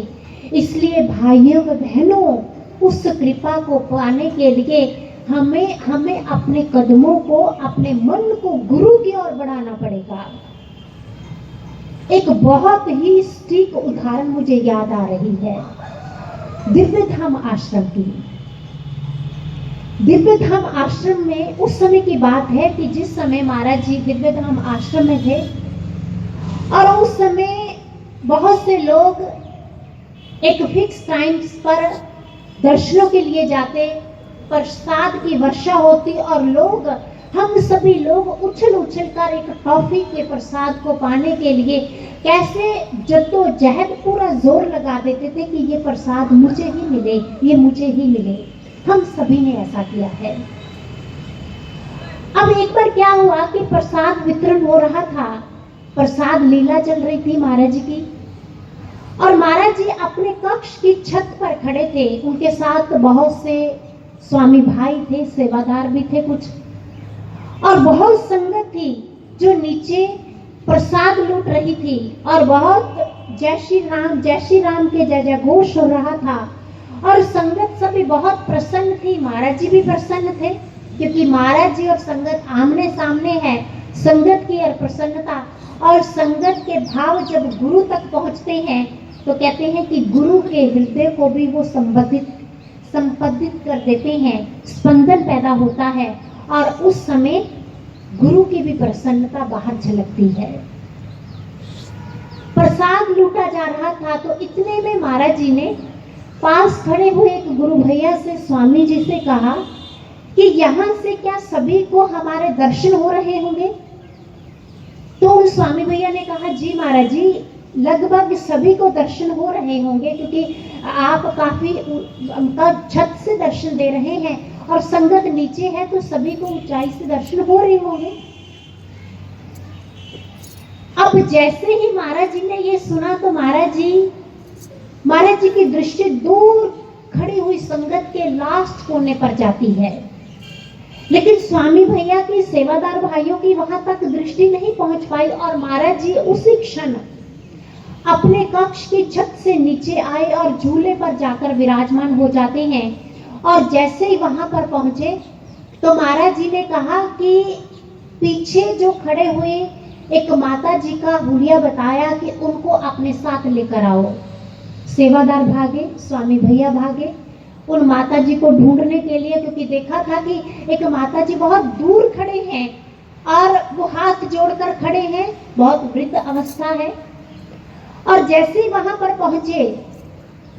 इसलिए भाइयों व बहनों, उस कृपा को पाने के लिए हमें अपने कदमों को, अपने मन को गुरु की ओर बढ़ाना पड़ेगा। एक बहुत ही सटीक उदाहरण मुझे याद आ रही है दिव्य धाम आश्रम की। दिव्य धाम आश्रम में उस समय की बात है कि जिस समय महाराज जी दिव्य धाम आश्रम में थे, और उस समय बहुत से लोग एक फिक्स टाइम्स पर दर्शनों के लिए जाते, प्रसाद की वर्षा होती और लोग, हम सभी लोग उछल उछल कर एक टॉफी के प्रसाद को पाने के लिए कैसे जद्दोजहद पूरा जोर लगा देते थे कि ये प्रसाद मुझे ही मिले, ये मुझे ही मिले। हम सभी ने ऐसा किया है। अब एक बार क्या हुआ कि प्रसाद वितरण हो रहा था, प्रसाद लीला चल रही थी महाराज जी की, और महाराज जी अपने कक्ष की छत पर खड़े थे। उनके साथ बहुत से स्वामी भाई थे, सेवादार भी थे कुछ, और बहुत संगत थी जो नीचे प्रसाद लूट रही थी, और बहुत जय श्री राम के जय जय घोष हो रहा था, और संगत सभी बहुत प्रसन्न थी। महाराज जी भी प्रसन्न थे क्योंकि महाराज जी और संगत आमने सामने है। संगत की और प्रसन्नता और संगत के भाव जब गुरु तक पहुंचते हैं तो कहते हैं कि गुरु के हृदय को भी वो संपदित कर देते हैं, स्पंदन पैदा होता है, और उस समय गुरु की भी प्रसन्नता बाहर झलकती है। प्रसाद लूटा जा रहा था तो इतने में महाराज जी ने पास खड़े हुए एक गुरु भैया से, स्वामी जी से कहा कि यहाँ से क्या सभी को हमारे दर्शन हो रहे होंगे? तो उन स्वामी भैया ने कहा, जी महाराज जी, लगभग सभी को दर्शन हो रहे होंगे क्योंकि आप काफी छत से दर्शन दे रहे हैं और संगत नीचे है तो सभी को ऊंचाई से दर्शन हो रहे होंगे। अब जैसे ही महाराज जी ने ये सुना तो महाराज जी की दृष्टि दूर खड़ी हुई संगत के लास्ट कोने पर जाती है, लेकिन स्वामी भैया की, सेवादार भाइयों की वहां तक दृष्टि नहीं पहुंच पाई, और महाराज जी उसी क्षण अपने कक्ष की छत से नीचे आए और झूले पर जाकर विराजमान हो जाते हैं। और जैसे ही वहां पर पहुंचे तो महाराज जी ने कहा कि पीछे जो खड़े हुए एक माता जी का हुलिया बताया कि उनको अपने साथ लेकर आओ। सेवादार भागे, स्वामी भैया भागे उन माता जी को ढूंढने के लिए, क्योंकि देखा था कि एक माता जी बहुत दूर खड़े हैं और वो हाथ जोड़कर खड़े हैं, बहुत वृद्ध अवस्था है। और जैसे ही वहां पर पहुंचे,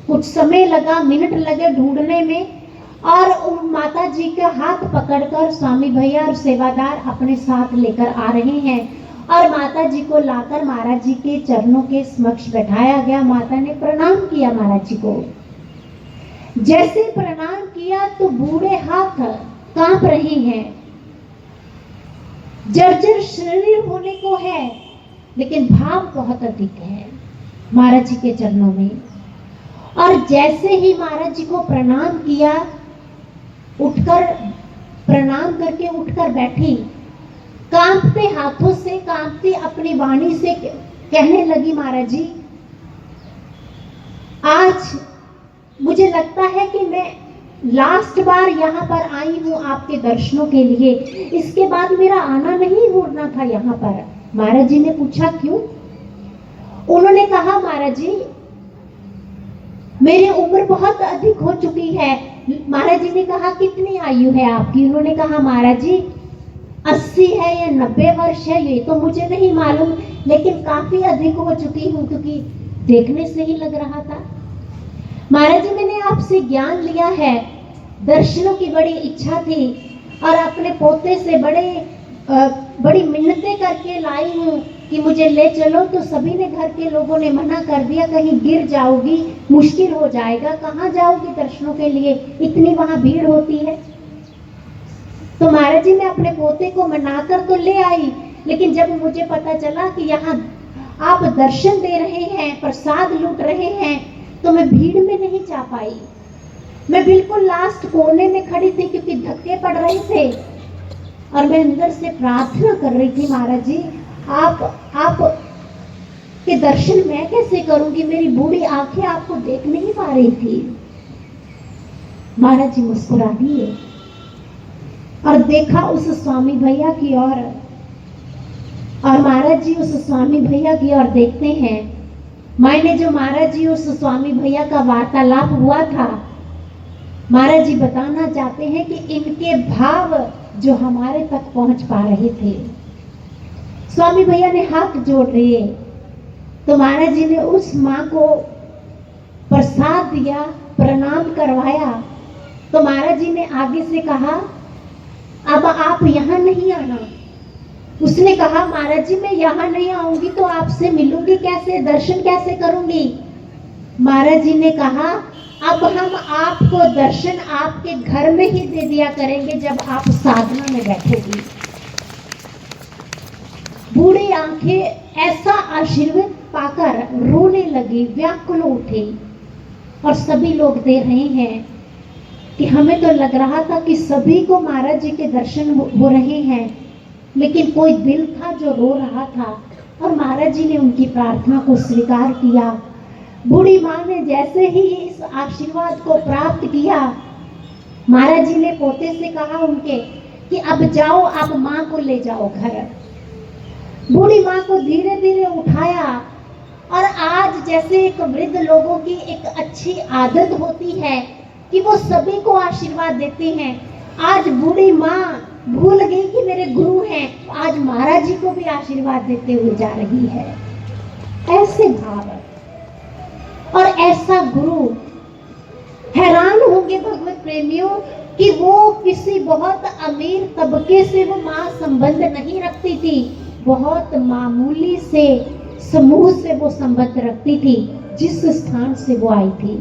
कुछ समय लगा, मिनट लगे ढूंढने में, और उन माता जी का हाथ पकड़कर स्वामी भैया और सेवादार अपने साथ लेकर आ रहे हैं, और माता जी को लाकर महाराज जी के चरणों के समक्ष बैठाया गया। माता ने प्रणाम किया महाराज जी को। जैसे प्रणाम किया तो बूढ़े हाथ कांप रहे हैं, जर्जर शरीर होने को है, लेकिन भाव बहुत अधिक है महाराज जी के चरणों में। और जैसे ही महाराज जी को प्रणाम किया, प्रणाम करके उठकर बैठी, कांपते हाथों से, कांपती अपनी वाणी से कहने लगी, महाराज जी, आज मुझे लगता है कि मैं लास्ट बार यहाँ पर आई हूँ आपके दर्शनों के लिए, इसके बाद मेरा आना नहीं होना था यहाँ पर। महाराज जी ने पूछा, क्यों? उन्होंने कहा, महाराज जी, मेरी उम्र बहुत अधिक हो चुकी है। महाराज जी ने कहा, कितनी आयु है आपकी? उन्होंने कहा, महाराज जी 80 है या 90 वर्ष है, ये तो मुझे नहीं मालूम, लेकिन काफी अधिक हो चुकी हूँ, क्योंकि देखने से ही लग रहा था। महाराज जी, मैंने आपसे ज्ञान लिया है, दर्शनों की बड़ी इच्छा थी, और अपने पोते से बड़ी मिन्नतें करके लाई हूँ कि मुझे ले चलो, तो सभी ने, घर के लोगों ने मना कर दिया, कहीं गिर जाओगी, मुश्किल हो जाएगा, कहाँ जाओगी दर्शनों के लिए, इतनी वहां भीड़ होती है। तो महाराज जी, मैं अपने पोते को मनाकर तो ले आई, लेकिन जब मुझे पता चला कि यहाँ आप दर्शन दे रहे हैं, प्रसाद लूट रहे हैं, तो मैं भीड़ में नहीं जा पाई। मैं बिल्कुल लास्ट कोने में खड़ी थी क्योंकि धक्के पड़ रहे थे, और मैं अंदर से प्रार्थना कर रही थी, महाराज जी, आप के दर्शन मैं कैसे करूंगी? मेरी बूढ़ी आंखें आपको देख नहीं पा रही थी। महाराज जी मुस्कुरा दिए और देखा उस स्वामी भैया की ओर, और महाराज जी उस स्वामी भैया की ओर देखते हैं। मायने जो महाराज जी उस स्वामी भैया का वार्तालाप हुआ था, महाराज जी बताना चाहते हैं कि इनके भाव जो हमारे तक पहुंच पा रहे थे। स्वामी भैया ने हाथ जोड़ लिए तो महाराज जी ने उस माँ को प्रसाद दिया, प्रणाम करवाया। तो महाराज जी ने आगे से कहा, अब आप यहाँ नहीं आना। उसने कहा, महाराज जी मैं यहाँ नहीं आऊंगी तो आपसे मिलूंगी कैसे, दर्शन कैसे करूंगी। महाराज जी ने कहा, अब हम आपको दर्शन आपके घर में ही दे दिया करेंगे जब आप साधना में बैठोगी। बूढ़ी आंखें ऐसा आशीर्वाद पाकर रोने लगी, व्याकुल उठी। और सभी लोग दे रहे हैं कि हमें तो लग रहा था कि सभी को महाराज जी के दर्शन हो रहे हैं, लेकिन कोई दिल था जो रो रहा था। और महाराज जी ने उनकी प्रार्थना को स्वीकार किया। बूढ़ी माँ ने जैसे ही इस आशीर्वाद को प्राप्त किया, महाराज जी ने पोते से कहा उनके कि अब जाओ, आप माँ को ले जाओ घर। बूढ़ी माँ को धीरे धीरे उठाया। और आज जैसे एक वृद्ध लोगों की एक अच्छी आदत होती है कि वो सभी को आशीर्वाद देते हैं, आज बूढ़ी माँ भूल गई कि मेरे गुरु हैं, आज महाराज जी को भी आशीर्वाद देते हुए जा रही है। ऐसे भाव और ऐसा गुरु, हैरान होंगे भगवत प्रेमियों कि वो किसी बहुत अमीर तबके से वो माँ संबंध नहीं रखती थी, बहुत मामूली से समूह से वो संबंध रखती थी जिस स्थान से वो आई थी।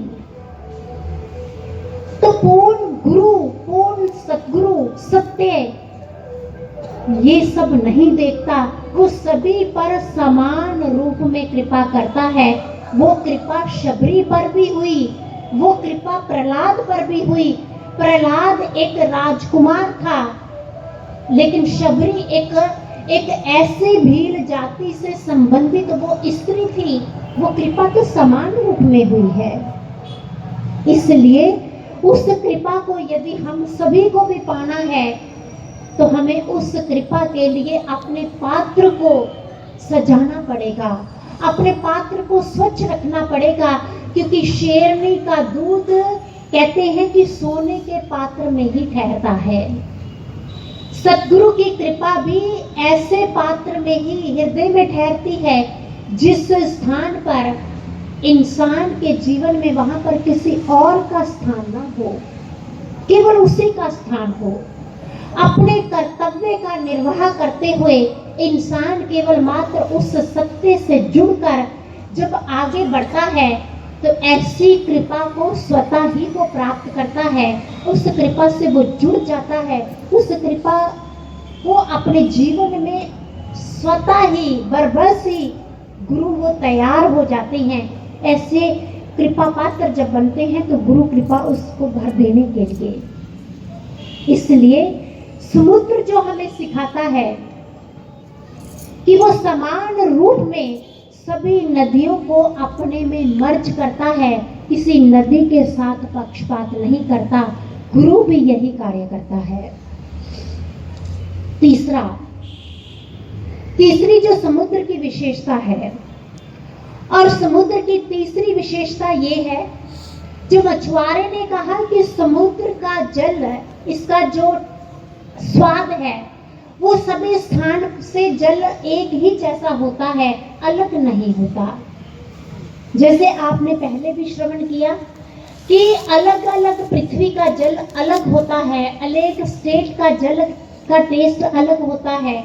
तो पूर्ण गुरु, पूर्ण सतगुरु, सत्य ये सब नहीं देखता, वो सभी पर समान रूप में कृपा करता है। वो कृपा शबरी पर भी हुई, वो कृपा प्रहलाद पर भी हुई। प्रहलाद एक राजकुमार था, लेकिन शबरी एक ऐसे भील जाति से संबंधित वो स्त्री थी। वो कृपा तो समान रूप में हुई है। इसलिए उस कृपा को यदि हम सभी को भी पाना है तो हमें उस कृपा के लिए अपने पात्र को सजाना पड़ेगा, अपने पात्र को स्वच्छ रखना पड़ेगा। क्योंकि शेरनी का दूध कहते हैं कि सोने के पात्र में ही ठहरता है। सतगुरु की कृपा भी ऐसे पात्र में ही हृदय में ठहरती है जिस स्थान पर इंसान के जीवन में वहां पर किसी और का स्थान ना हो, केवल उसी का स्थान हो। अपने कर्तव्य का निर्वाह करते हुए इंसान केवल मात्र उस सत्य से जुड़कर जब आगे बढ़ता है तो ऐसी कृपा को स्वतः ही वो प्राप्त करता है। उस कृपा से वो जुड़ जाता है, उस कृपा वो अपने जीवन में स्वतः ही बरबस ही गुरु वो तैयार हो जाते हैं। ऐसे कृपा पात्र जब बनते हैं तो गुरु कृपा उसको भर देने के लिए। इसलिए समुद्र जो हमें सिखाता है कि वो समान रूप में सभी नदियों को अपने में मर्ज करता है, किसी नदी के साथ पक्षपात नहीं करता। गुरु भी यही कार्य करता है। तीसरी जो समुद्र की विशेषता है, और समुद्र की तीसरी विशेषता ये है, जो मछुआरे ने कहा कि समुद्र का जल, इसका जो स्वाद है वो सभी स्थान से जल एक ही जैसा होता है, अलग नहीं होता। जैसे आपने पहले भी श्रवण किया कि अलग अलग पृथ्वी का जल अलग होता है, अलग स्टेट का जल का टेस्ट अलग होता है,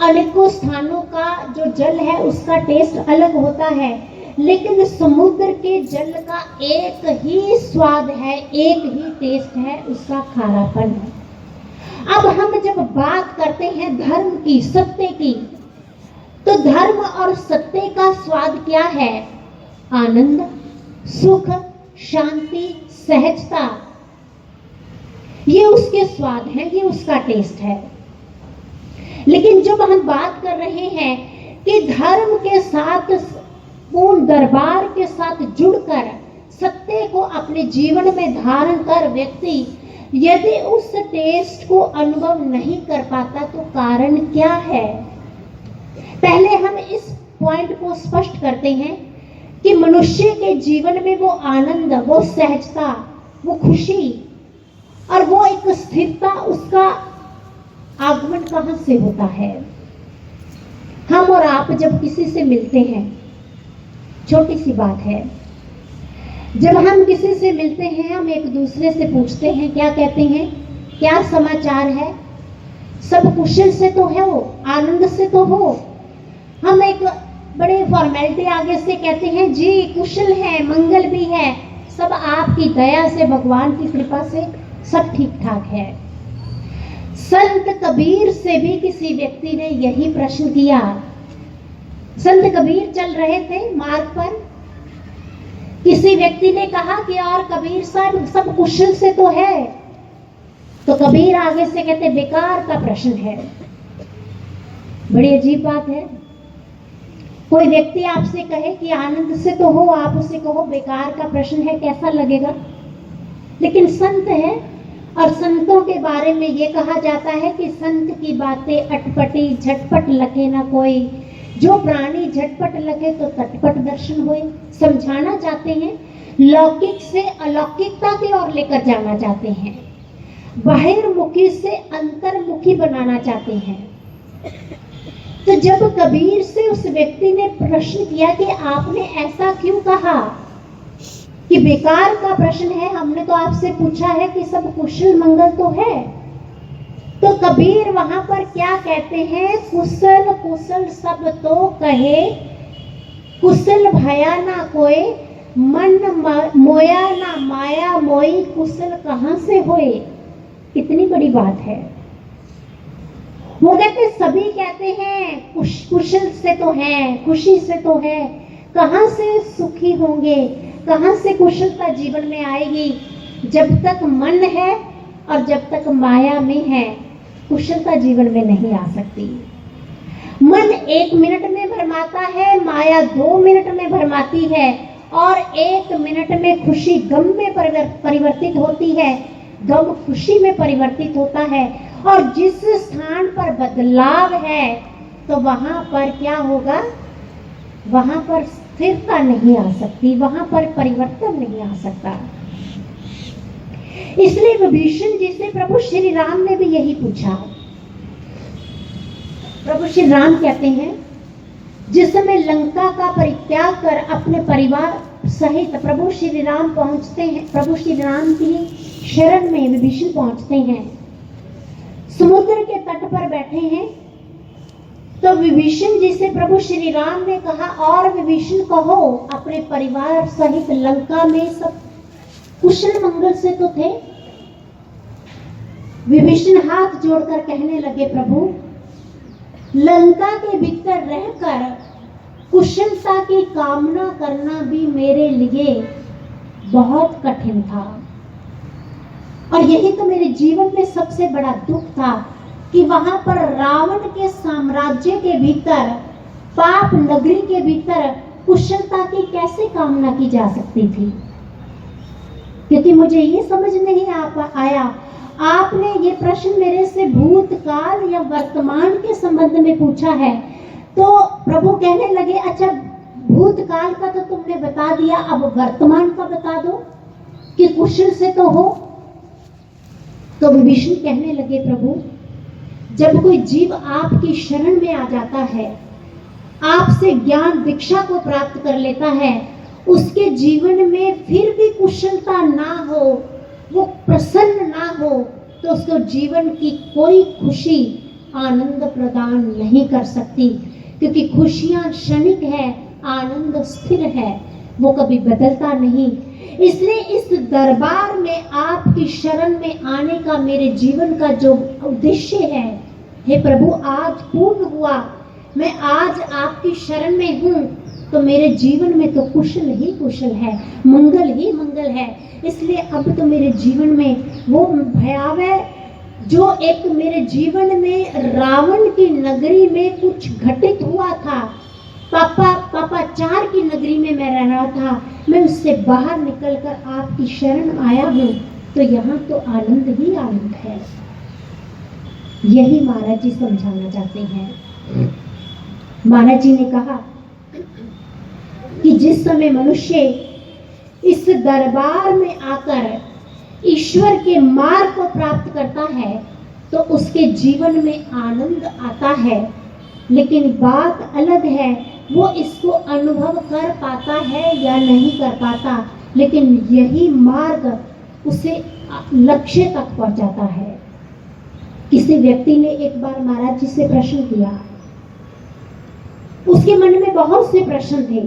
अनेकों स्थानों का जो जल है उसका टेस्ट अलग होता है, लेकिन समुद्र के जल का एक ही स्वाद है, एक ही टेस्ट है, उसका खारापन है। अब हम जब बात करते हैं धर्म की, सत्य की, तो धर्म और सत्य का स्वाद क्या है? आनंद, सुख, शांति, सहजता, ये उसके स्वाद हैं, ये उसका टेस्ट है। लेकिन जब हम बात कर रहे हैं कि धर्म के साथ, पूर्ण दरबार के साथ जुड़कर सत्य को अपने जीवन में धारण कर व्यक्ति यदि उस टेस्ट को अनुभव नहीं कर पाता तो कारण क्या है? पहले हम इस पॉइंट को स्पष्ट करते हैं कि मनुष्य के जीवन में वो आनंद, वो सहजता, वो खुशी और वो एक स्थिरता, उसका आगमन कहां से होता है? हम और आप जब किसी से मिलते हैं, छोटी सी बात है, जब हम किसी से मिलते हैं हम एक दूसरे से पूछते हैं, क्या कहते हैं? क्या समाचार है? सब कुशल से तो हो, आनंद से तो हो? हम एक बड़े फॉर्मेलिटी आगे से कहते हैं, जी कुशल है, मंगल भी है, सब आपकी दया से, भगवान की कृपा से सब ठीक ठाक है। संत कबीर से भी किसी व्यक्ति ने यही प्रश्न किया। संत कबीर चल रहे थे मार्ग पर, किसी व्यक्ति ने कहा कि और कबीर साहब सब कुशल से तो है? तो कबीर आगे से कहते, बेकार का प्रश्न है। बड़ी अजीब बात है, कोई व्यक्ति आपसे कहे कि आनंद से तो हो, आप उसे कहो बेकार का प्रश्न है, कैसा लगेगा? लेकिन संत है और संतों के बारे में ये कहा जाता है कि संत की बातें अटपटी, झटपट लखे ना कोई, जो प्राणी झटपट लगे तो तटपट दर्शन होए। समझाना चाहते हैं, लौकिक से अलौकिकता की ओर लेकर जाना चाहते हैं, बाहिर्मुखी से अंतर्मुखी बनाना चाहते हैं। तो जब कबीर से उस व्यक्ति ने प्रश्न किया कि आपने ऐसा क्यों कहा कि बेकार का प्रश्न है, हमने तो आपसे पूछा है कि सब कुशल मंगल तो है, तो कबीर वहां पर क्या कहते हैं? कुशल कुशल सब तो कहे, कुशल भया ना कोई, मन मोया ना माया मोई, कुशल कहां से होए। कितनी बड़ी बात है। वो कहते सभी कहते हैं कुशल से तो है, खुशी से तो है, कहां से सुखी होंगे, कहां से कुशलता जीवन में आएगी? जब तक मन है और जब तक माया में है, कुशलता जीवन में नहीं आ सकती। मन 1 मिनट में भरमाता है, माया 2 मिनट में भरमाती है, और 1 मिनट में खुशी गम में परिवर्तित होती है, गम खुशी में परिवर्तित होता है। और जिस स्थान पर बदलाव है तो वहां पर क्या होगा? वहां पर स्थिरता नहीं आ सकती, वहां पर परिवर्तन नहीं आ सकता। इसलिए विभीषण जी से प्रभु श्री राम ने भी यही पूछा। प्रभु श्री राम कहते हैं, जिस समय लंका का परित्याग कर अपने परिवार सहित प्रभु श्री राम पहुंचते हैं, प्रभु श्री राम की शरण में विभीषण पहुंचते हैं, समुद्र के तट पर बैठे हैं, तो विभीषण जी से प्रभु श्री राम ने कहा, और विभीषण कहो, अपने परिवार सहित लंका में सब कुशल मंगल से तो थे? विभीषण हाथ जोड़कर कहने लगे, प्रभु लंका के भीतर रहकर कुशलता की कामना करना भी मेरे लिए बहुत कठिन था, और यही तो मेरे जीवन में सबसे बड़ा दुख था कि वहां पर रावण के साम्राज्य के भीतर, पाप नगरी के भीतर कुशलता की कैसे कामना की जा सकती थी? क्योंकि मुझे ये समझ नहीं आया। आपने ये प्रश्न मेरे से भूतकाल या वर्तमान के संबंध में पूछा है, तो प्रभु कहने लगे, अच्छा भूतकाल का तो तुमने बता दिया, अब वर्तमान का बता दो कि कुशल से तो हो। तो विभीषण कहने लगे, प्रभु जब कोई जीव आपकी शरण में आ जाता है, आपसे ज्ञान दीक्षा को प्राप्त कर लेता है, उसके जीवन में फिर भी कुशलता ना हो, वो प्रसन्न ना हो, तो उसको जीवन की कोई खुशी आनंद प्रदान नहीं कर सकती। क्योंकि खुशियां क्षणिक है, आनंद स्थिर है, वो कभी बदलता नहीं। इसलिए इस दरबार में आपकी शरण में आने का मेरे जीवन का जो उद्देश्य है, हे प्रभु आज पूर्ण हुआ। मैं आज आपकी शरण में हूँ, तो मेरे जीवन में तो कुशल ही कुशल है, मंगल ही मंगल है। इसलिए अब तो मेरे जीवन में वो भयावह जो एक मेरे जीवन में रावण की नगरी में कुछ घटित हुआ था, पापाचार की नगरी में मैं रह रहा था, मैं उससे बाहर निकलकर आपकी शरण आया हूँ। तो यहाँ तो आनंद ही आनंद है। यही महाराज जी समझाना चाहते हैं। महाराज जी ने कहा कि जिस समय मनुष्य इस दरबार में आकर ईश्वर के मार्ग को प्राप्त करता है तो उसके जीवन में आनंद आता है, लेकिन बात अलग है वो इसको अनुभव कर पाता है या नहीं कर पाता, लेकिन यही मार्ग उसे लक्ष्य तक पहुंचाता है। किसी व्यक्ति ने एक बार महाराज जी से प्रश्न किया, उसके मन में बहुत से प्रश्न थे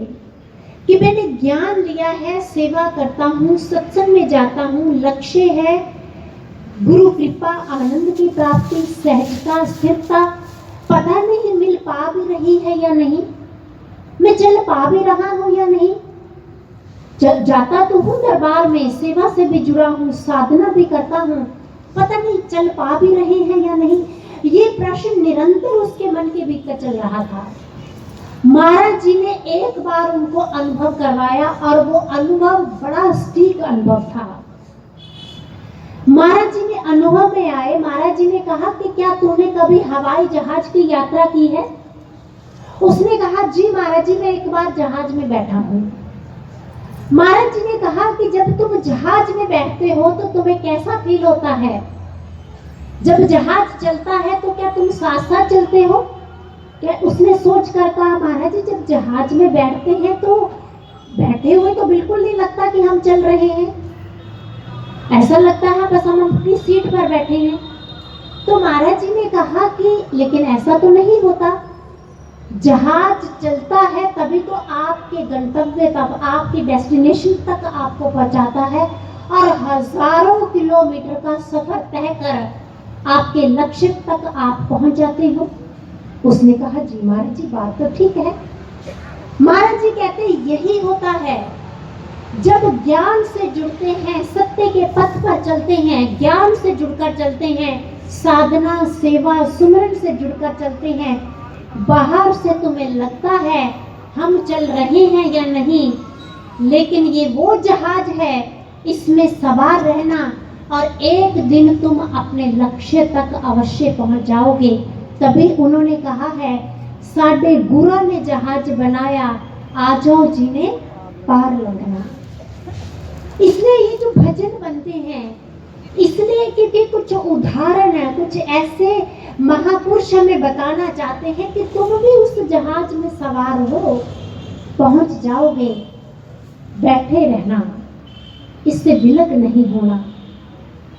कि मैंने ज्ञान लिया है, सेवा करता हूँ, सत्संग में जाता हूँ, लक्ष्य है गुरु कृपा, आनंद की प्राप्ति, सहजता, स्थिरता, पता नहीं मिल पा भी रही है या नहीं, मैं चल पा भी रहा हूँ या नहीं, जाता तो हूँ दरबार में, सेवा से भी जुड़ा हूँ, साधना भी करता हूँ, पता नहीं चल पा भी रहे हैं या नहीं। ये प्रश्न निरंतर उसके मन के भीतर चल रहा था। महाराज जी ने एक बार उनको अनुभव करवाया और वो अनुभव बड़ा सटीक अनुभव था। महाराज जी ने अनुभव में आए, महाराज जी ने कहा कि क्या तूने कभी हवाई जहाज की यात्रा की है? उसने कहा जी महाराज जी मैं एक बार जहाज में बैठा हूँ। महाराज जी ने कहा कि जब तुम जहाज में बैठते हो तो तुम्हें कैसा फील होता है? जब जहाज चलता है तो क्या तुम साथ साथ चलते हो? क्या उसने सोच कर कहा महाराज जी जब जहाज में बैठते हैं तो बैठे हुए तो बिल्कुल नहीं लगता कि हम चल रहे हैं, ऐसा लगता है बस हम अपनी सीट पर बैठे हैं। तो महाराज जी ने कहा कि लेकिन ऐसा तो नहीं होता, जहाज चलता है तभी तो आपके गंतव्य तक, आपकी डेस्टिनेशन तक आपको पहुंचाता है और हजारों किलोमीटर का सफर तय कर आपके लक्ष्य तक आप पहुंच जाते हो। उसने कहा जी महाराज जी बात तो ठीक है। महाराज जी कहते यही होता है जब ज्ञान से जुड़ते हैं, सत्य के पथ पर चलते हैं, ज्ञान से जुड़कर चलते हैं, साधना सेवा सुमरन से जुड़कर चलते हैं, बाहर से तुम्हें लगता है हम चल रहे हैं या नहीं, लेकिन ये वो जहाज है इसमें सवार रहना और एक दिन तुम अपने लक्ष्य तक अवश्य पहुंच जाओगे। तभी उन्होंने कहा है साडे गुरु ने जहाज बनाया, आ जाओ जिन्हें पार लगना। इसलिए ये जो भजन बनते हैं इसलिए क्योंकि कुछ उदाहरण है, कुछ ऐसे महापुरुष हमें बताना चाहते हैं कि तुम भी उस जहाज में सवार हो, पहुंच जाओगे, बैठे रहना, इससे विलग नहीं होना,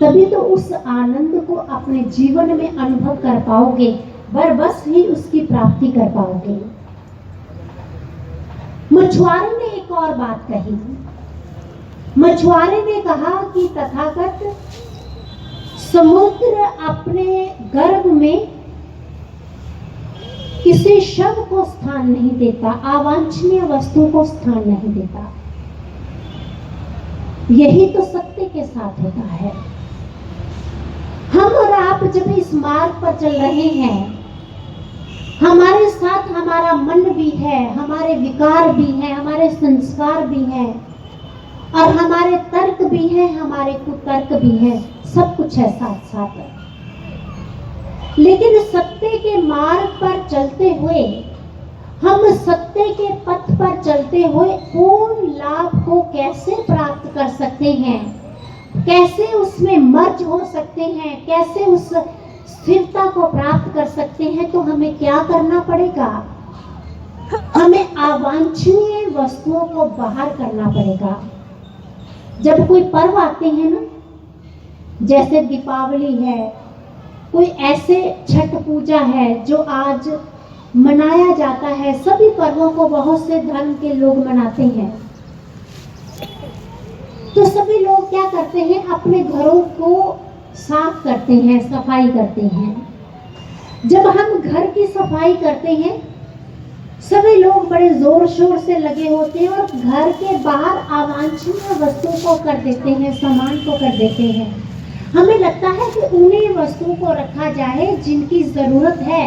तभी तो उस आनंद को अपने जीवन में अनुभव कर पाओगे, बस ही उसकी प्राप्ति कर पाओगे। मछुआरे ने एक और बात कही। मछुआरे ने कहा कि तथागत समुद्र अपने गर्भ में किसी शव को स्थान नहीं देता, अवांछनीय वस्तु को स्थान नहीं देता। यही तो सत्य के साथ होता है। हम और आप जब इस मार्ग पर चल रहे हैं, हमारे साथ हमारा मन भी है, हमारे विकार भी हैं, हमारे संस्कार भी हैं और हमारे तर्क भी हैं, हमारे कुतर्क भी हैं, सब कुछ है साथ साथ। लेकिन सत्य के मार्ग पर चलते हुए, हम सत्य के पथ पर चलते हुए पूर्ण लाभ को कैसे प्राप्त कर सकते हैं, कैसे उसमें मर्ज हो सकते हैं, कैसे उस स्थिरता को प्राप्त कर सकते हैं, तो हमें क्या करना पड़ेगा? हमें अवांछनीय वस्तुओं को बाहर करना पड़ेगा। जब कोई पर्व आते हैं ना, जैसे दीपावली है, कोई ऐसे छठ पूजा है जो आज मनाया जाता है, सभी पर्वों को बहुत से धर्म के लोग मनाते हैं, तो सभी लोग क्या करते हैं? अपने घरों को साफ करते हैं, सफाई करते हैं। जब हम घर की सफाई करते हैं, सभी लोग बड़े जोर शोर से लगे होते हैं और घर के बाहर अवांछनीय वस्तुओं को कर देते हैं, सामान को कर देते हैं। हमें लगता है कि उन्हीं वस्तुओं को रखा जाए जिनकी जरूरत है,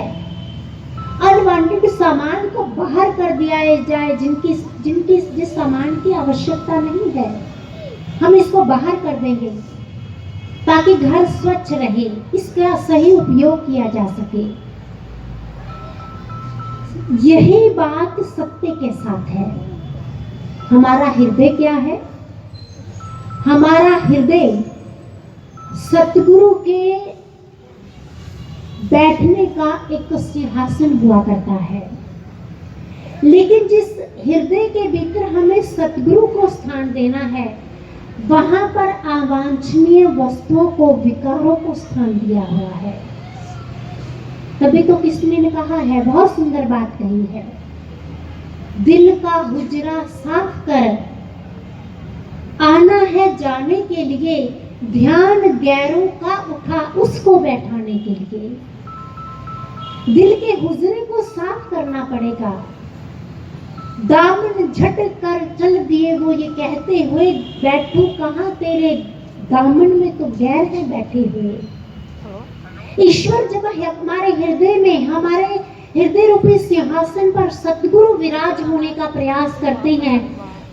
अनवांटेड सामान को बाहर कर दिया जाए, जिस सामान की आवश्यकता नहीं है, हम इसको बाहर कर देंगे। ताकि घर स्वच्छ रहे, इसका सही उपयोग किया जा सके। यही बात सत्य के साथ है। हमारा हृदय क्या है? हमारा हृदय सतगुरु के बैठने का एक सिंहासन हुआ करता है, लेकिन जिस हृदय के भीतर हमें सतगुरु को स्थान देना है, वहां पर अवांछनीय वस्तुओं को, विकारों को स्थान दिया हुआ है। तभी तो किसने ने कहा है, बहुत सुंदर बात कही है, दिल का हुजरा साफ कर आना है जाने के लिए, ध्यान गैरों का उठा उसको बैठाने के लिए। दिल के हुजरे को साफ करना पड़ेगा। दामन झट कर चल दिए वो ये कहते हुए, बैठू कहाँ तेरे दामन में तो गैर है बैठे हुए। ईश्वर जब हमारे हृदय में, हमारे हृदय रूपी सिंहासन पर सतगुरु विराज होने का प्रयास करते हैं,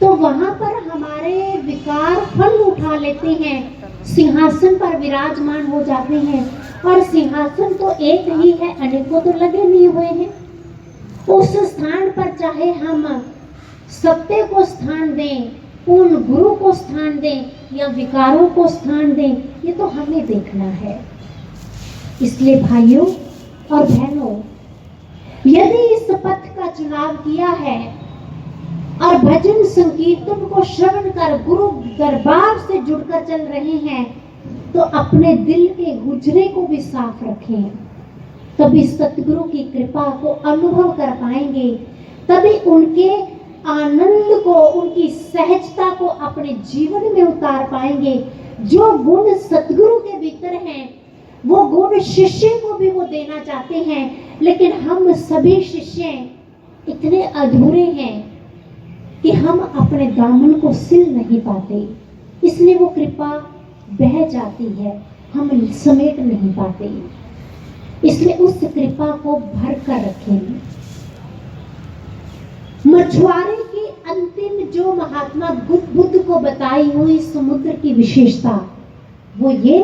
तो वहां पर हमारे विकार फल उठा लेते हैं, सिंहासन पर विराजमान हो जाते हैं। और सिंहासन तो एक ही है, अनेकों तो लगे नहीं हुए हैं। उस स्थान पर चाहे हम सत्य को स्थान दें, पूर्ण गुरु को स्थान दें या विकारों को स्थान दें, ये तो हमें देखना है। इसलिए भाइयों और बहनों, यदि इस पथ का चुनाव किया है और भजन संकीर्तन को श्रवण कर गुरु दरबार से जुड़कर चल रहे हैं, तो अपने दिल के हुजरे को भी साफ रखें, तभी सतगुरु की कृपा को अनुभव कर पाएंगे, तभी उनके आनंद को, उनकी सहजता को अपने जीवन में उतार पाएंगे। जो गुण सतगुरु के भीतर हैं, वो गुण शिष्य को भी वो देना चाहते हैं, लेकिन हम सभी शिष्य इतने अधूरे हैं कि हम अपने दामन को सिल नहीं पाते, इसलिए वो कृपा बह जाती है, हम समेट नहीं पाते। इसलिए उस कृपा को भर कर रखें। मछुआरे की अंतिम जो महात्मा बुद्ध को बताई हुई समुद्र की विशेषता, वो ये,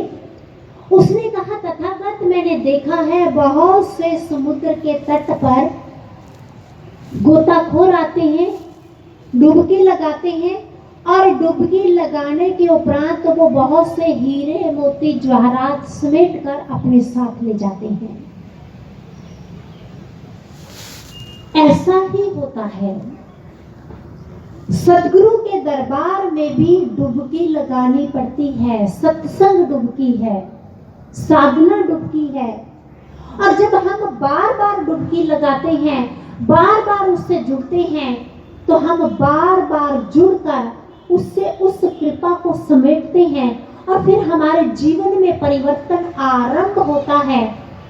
उसने कहा, तथागत मैंने देखा है बहुत से समुद्र के तट पर गोताखोर आते हैं, डुबकी लगाते हैं, और डुबकी लगाने के उपरांत तो वो बहुत से हीरे मोती जवाहरात समेट कर अपने साथ ले जाते हैं। ऐसा ही होता है, सतगुरु के दरबार में भी डुबकी लगानी पड़ती है। सत्संग डुबकी है, साधना डुबकी है। और जब हम बार बार डुबकी लगाते हैं, बार बार उससे जुड़ते हैं, तो हम बार बार जुड़कर उससे उस कृपा को समेटते हैं, और फिर हमारे जीवन में परिवर्तन आरंभ होता है।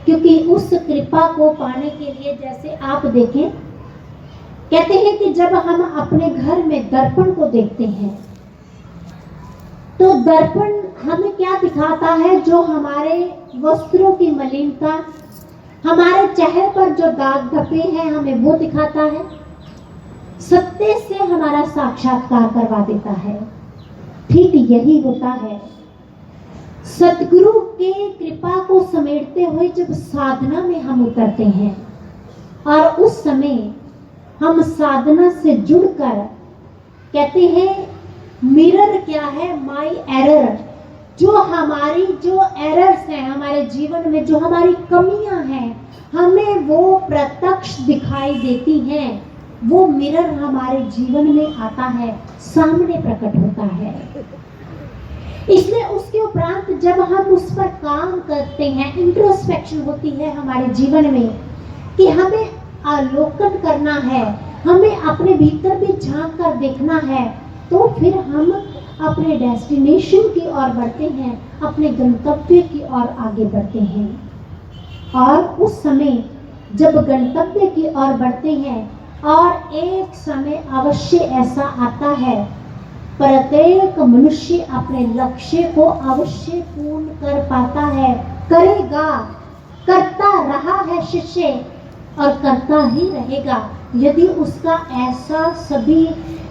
क्योंकि उस कृपा को पाने के लिए, जैसे आप देखें, कहते हैं कि जब हम अपने घर में दर्पण को देखते हैं, तो दर्पण हमें क्या दिखाता है? जो हमारे वस्त्रों की मलिनता, हमारे चेहरे पर जो दाग धब्बे हैं, हमें वो दिखाता है। सत्य से हमारा साक्षात्कार करवा देता है। ठीक यही होता है, सतगुरु के कृपा को समेटते हुए जब साधना में हम उतरते हैं, और उस समय हम साधना से जुड़कर, कहते हैं मिरर क्या है? माई एरर। जो हमारी जो एरर्स हैं हमारे जीवन में, जो हमारी कमियां हैं, हमें वो प्रत्यक्ष दिखाई देती हैं। वो मिरर हमारे जीवन में आता है, सामने प्रकट होता है। इसलिए उसके उपरांत जब हम उस पर काम करते हैं, इंट्रोस्पेक्शन होती है हमारे जीवन में कि हमें अवलोकन करना है, हमें अपने भीतर भी झांक कर देखना है, तो फिर हम अपने डेस्टिनेशन की ओर बढ़ते हैं, अपने गंतव्य की ओर आगे बढ़ते हैं। और उस समय जब गंतव्य की ओर बढ़ते हैं, और एक समय अवश्य ऐसा आता है, प्रत्येक मनुष्य अपने लक्ष्य को अवश्य पूर्ण कर पाता है, करेगा, करता रहा है शिष्य, और करता ही रहेगा, यदि उसका ऐसा सभी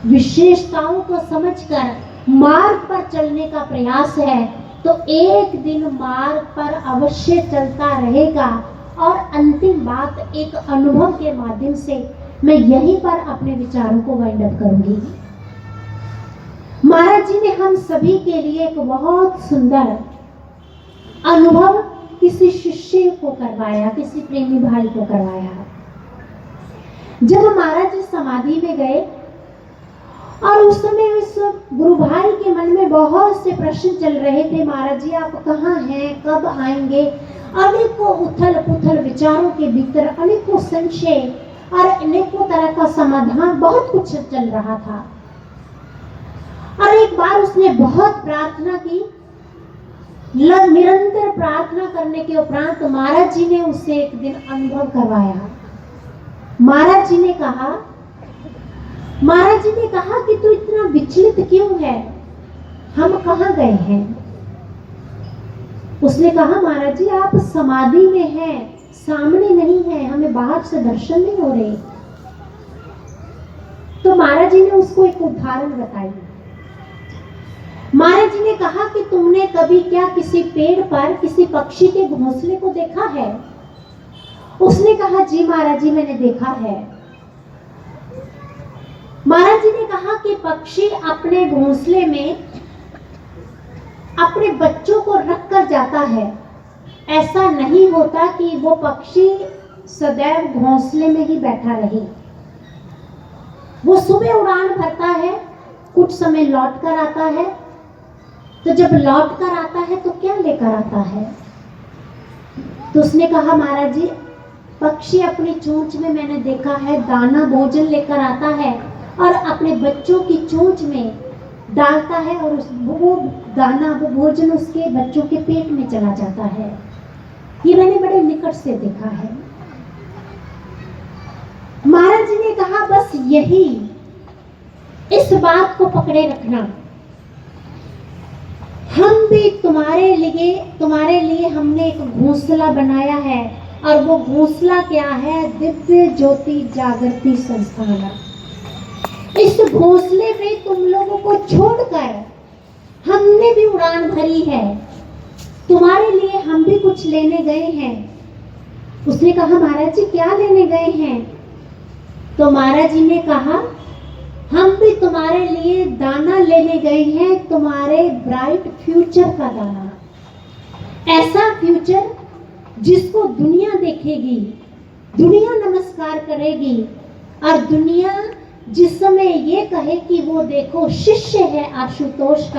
विशेषताओं को समझकर मार्ग पर चलने का प्रयास है, तो एक दिन मार्ग पर अवश्य चलता रहेगा। और अंतिम बात, एक अनुभव के माध्यम से मैं यहीं पर अपने विचारों को वाइंड अप करूंगी। महाराज जी ने हम सभी के लिए एक बहुत सुंदर अनुभव किसी शिष्य को करवाया, किसी प्रेमी भाई को करवाया। जब महाराज जी समाधि में गए और उस समय उस गुरु भाई के मन में बहुत से प्रश्न चल रहे थे, महाराज जी आप कहाँ हैं, कब आएंगे, अनेकों उथल पुथल विचारों के भीतर अनेकों संशय और अनेकों तरह का समाधान, बहुत कुछ चल रहा था। और एक बार उसने बहुत प्रार्थना की, निरंतर प्रार्थना करने के उपरांत महाराज जी ने उससे एक दिन अनुभव करवाया। महाराज जी ने कहा कि तू इतना विचलित क्यों है, हम कहाँ गए हैं। उसने कहा महाराज जी आप समाधि में हैं, सामने नहीं है, हमें बाहर से दर्शन नहीं हो रहे। तो महाराज जी ने उसको एक उदाहरण बताई। महाराज जी ने कहा कि तुमने कभी क्या किसी पेड़ पर किसी पक्षी के घोंसले को देखा है। उसने कहा जी महाराज जी मैंने देखा है। महाराज जी ने कहा कि पक्षी अपने घोंसले में अपने बच्चों को रख कर जाता है। ऐसा नहीं होता कि वो पक्षी सदैव घोंसले में ही बैठा रहे। वो सुबह उड़ान भरता है, कुछ समय लौट कर आता है। तो जब लौट कर आता है तो क्या लेकर आता है। तो उसने कहा महाराज जी पक्षी अपनी चोंच में मैंने देखा है दाना भोजन लेकर आता है और अपने बच्चों की चोंच में डालता है और वो दाना वो भोजन उसके बच्चों के पेट में चला जाता है। ये मैंने बड़े निकट से देखा है। महाराज जी ने कहा बस यही, इस बात को पकड़े रखना। हम भी तुम्हारे लिए हमने एक घोंसला बनाया है और वो घोंसला क्या है, दिव्य ज्योति जागृति संस्थान। इस घोंसले में तुम लोगों को छोड़कर हमने भी उड़ान भरी है, तुम्हारे लिए हम भी कुछ लेने गए हैं। उसने कहा महाराज जी क्या लेने गए हैं। तो महाराज जी ने कहा हम भी तुम्हारे लिए दाना लेने गए हैं, तुम्हारे ब्राइट फ्यूचर का दाना। ऐसा फ्यूचर जिसको दुनिया देखेगी, दुनिया नमस्कार करेगी और दुनिया जिस समय ये कहे कि वो देखो शिष्य है आशुतोष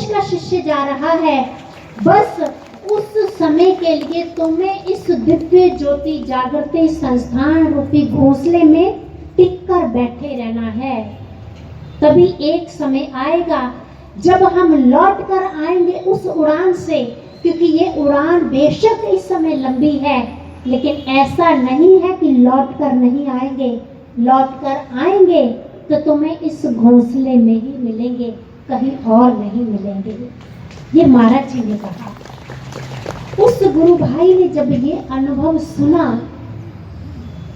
का शिष्य जा रहा है, बस उस समय के लिए तुम्हें इस दिव्य ज्योति जागृति संस्थान रूपी घोंसले में टिक कर बैठे रहना है। तभी एक समय आएगा जब हम लौट कर आएंगे उस उड़ान से, क्योंकि ये उड़ान बेशक इस समय लंबी है लेकिन ऐसा नहीं है कि लौट कर नहीं आएंगे। लौट कर आएंगे तो तुम्हें इस घोंसले में ही मिलेंगे, कहीं और नहीं मिलेंगे। ये महाराज जी ने कहा। उस गुरु भाई ने जब ये अनुभव सुना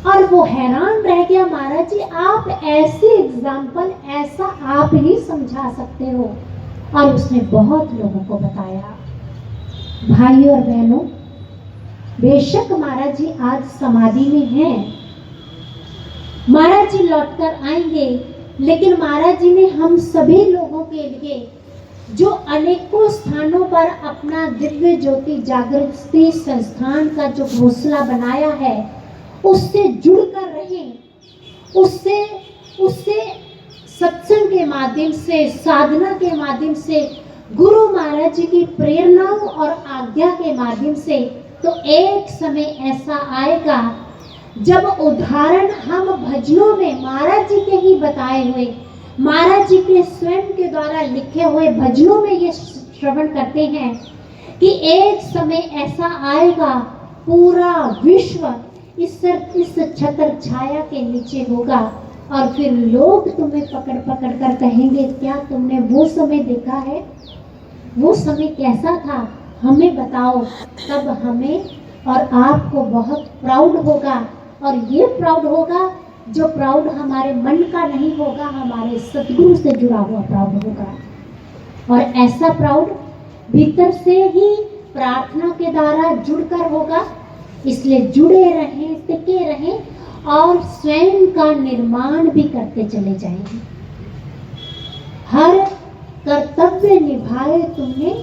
और वो हैरान रह गया, महाराज जी आप ऐसे एग्जाम्पल ऐसा आप ही समझा सकते हो। और उसने बहुत लोगों को बताया। भाई और बहनों, बेशक महाराज जी आज समाधि में हैं, महाराज जी लौटकर आएंगे, लेकिन महाराज जी ने हम सभी लोगों के लिए जो अनेकों स्थानों पर अपना दिव्य ज्योति जागृति संस्थान का जो घोंसला बनाया है उससे जुड़कर रहें, उससे सत्संग के माध्यम से, साधना के माध्यम से, गुरु महाराज जी की प्रेरणाओं और आज्ञा के माध्यम से। तो एक समय ऐसा आएगा जब उदाहरण हम भजनों में महाराज जी के ही बताए हुए, महाराज जी के स्वयं के द्वारा लिखे हुए भजनों में ये श्रवण करते हैं कि एक समय ऐसा आएगा पूरा विश्व इस छत्र छाया के नीचे होगा और फिर लोग तुम्हें पकड़ पकड़ कर कहेंगे क्या तुमने वो समय देखा है, वो समय कैसा था, हमें बताओ। तब हमें और आपको बहुत प्राउड होगा। और ये प्राउड होगा जो प्राउड हमारे मन का नहीं होगा, हमारे सतगुरु से जुड़ा हुआ प्राउड होगा। और ऐसा प्राउड भीतर से ही प्रार्थना के द्वारा जुड़कर होगा। इसलिए जुड़े रहें, टिके रहें और स्वयं का निर्माण भी करते चले जाएंगे। हर कर्तव्य निभाए तुमने,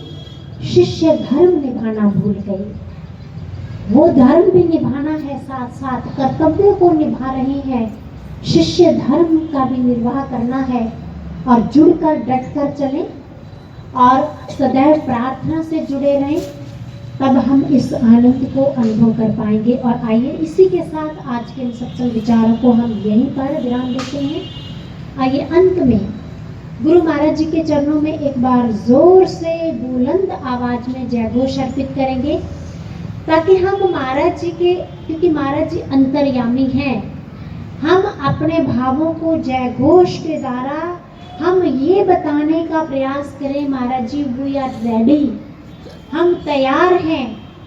शिष्य धर्म निभाना भूल गई। वो धर्म भी निभाना है, साथ साथ कर्तव्य को निभा रही है, शिष्य धर्म का भी निर्वाह करना है। और जुड़कर डटकर चलें और सदैव प्रार्थना से जुड़े रहें, तब हम इस आनंद को अनुभव कर पाएंगे। और आइए इसी के साथ आज के सत्संग विचारों को हम यहीं पर विराम देते हैं। आइए अंत में गुरु महाराज जी के चरणों में एक बार जोर से बुलंद आवाज में जय घोष अर्पित करेंगे, ताकि हम महाराज जी के, क्योंकि महाराज जी अंतर्यामी हैं, हम अपने भावों को जय घोष के द्वारा हम ये बताने का प्रयास करें, महाराज जी वी आर रेडी, हम तैयार हैं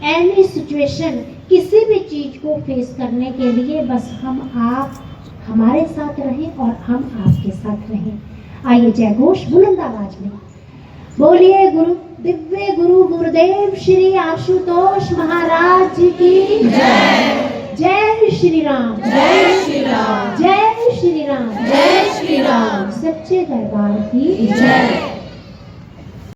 एनी सिचुएशन, किसी भी चीज को फेस करने के लिए। बस आप हमारे साथ रहें और हम आपके साथ रहें। आइए जय घोष बुलंद आवाज में बोलिए। गुरु दिव्य गुरु गुरुदेव श्री आशुतोष महाराज जी की जय। जय श्री राम,
जय श्री राम,
जय श्री राम,
जय श्री राम,
सच्चे दरबार की
जय।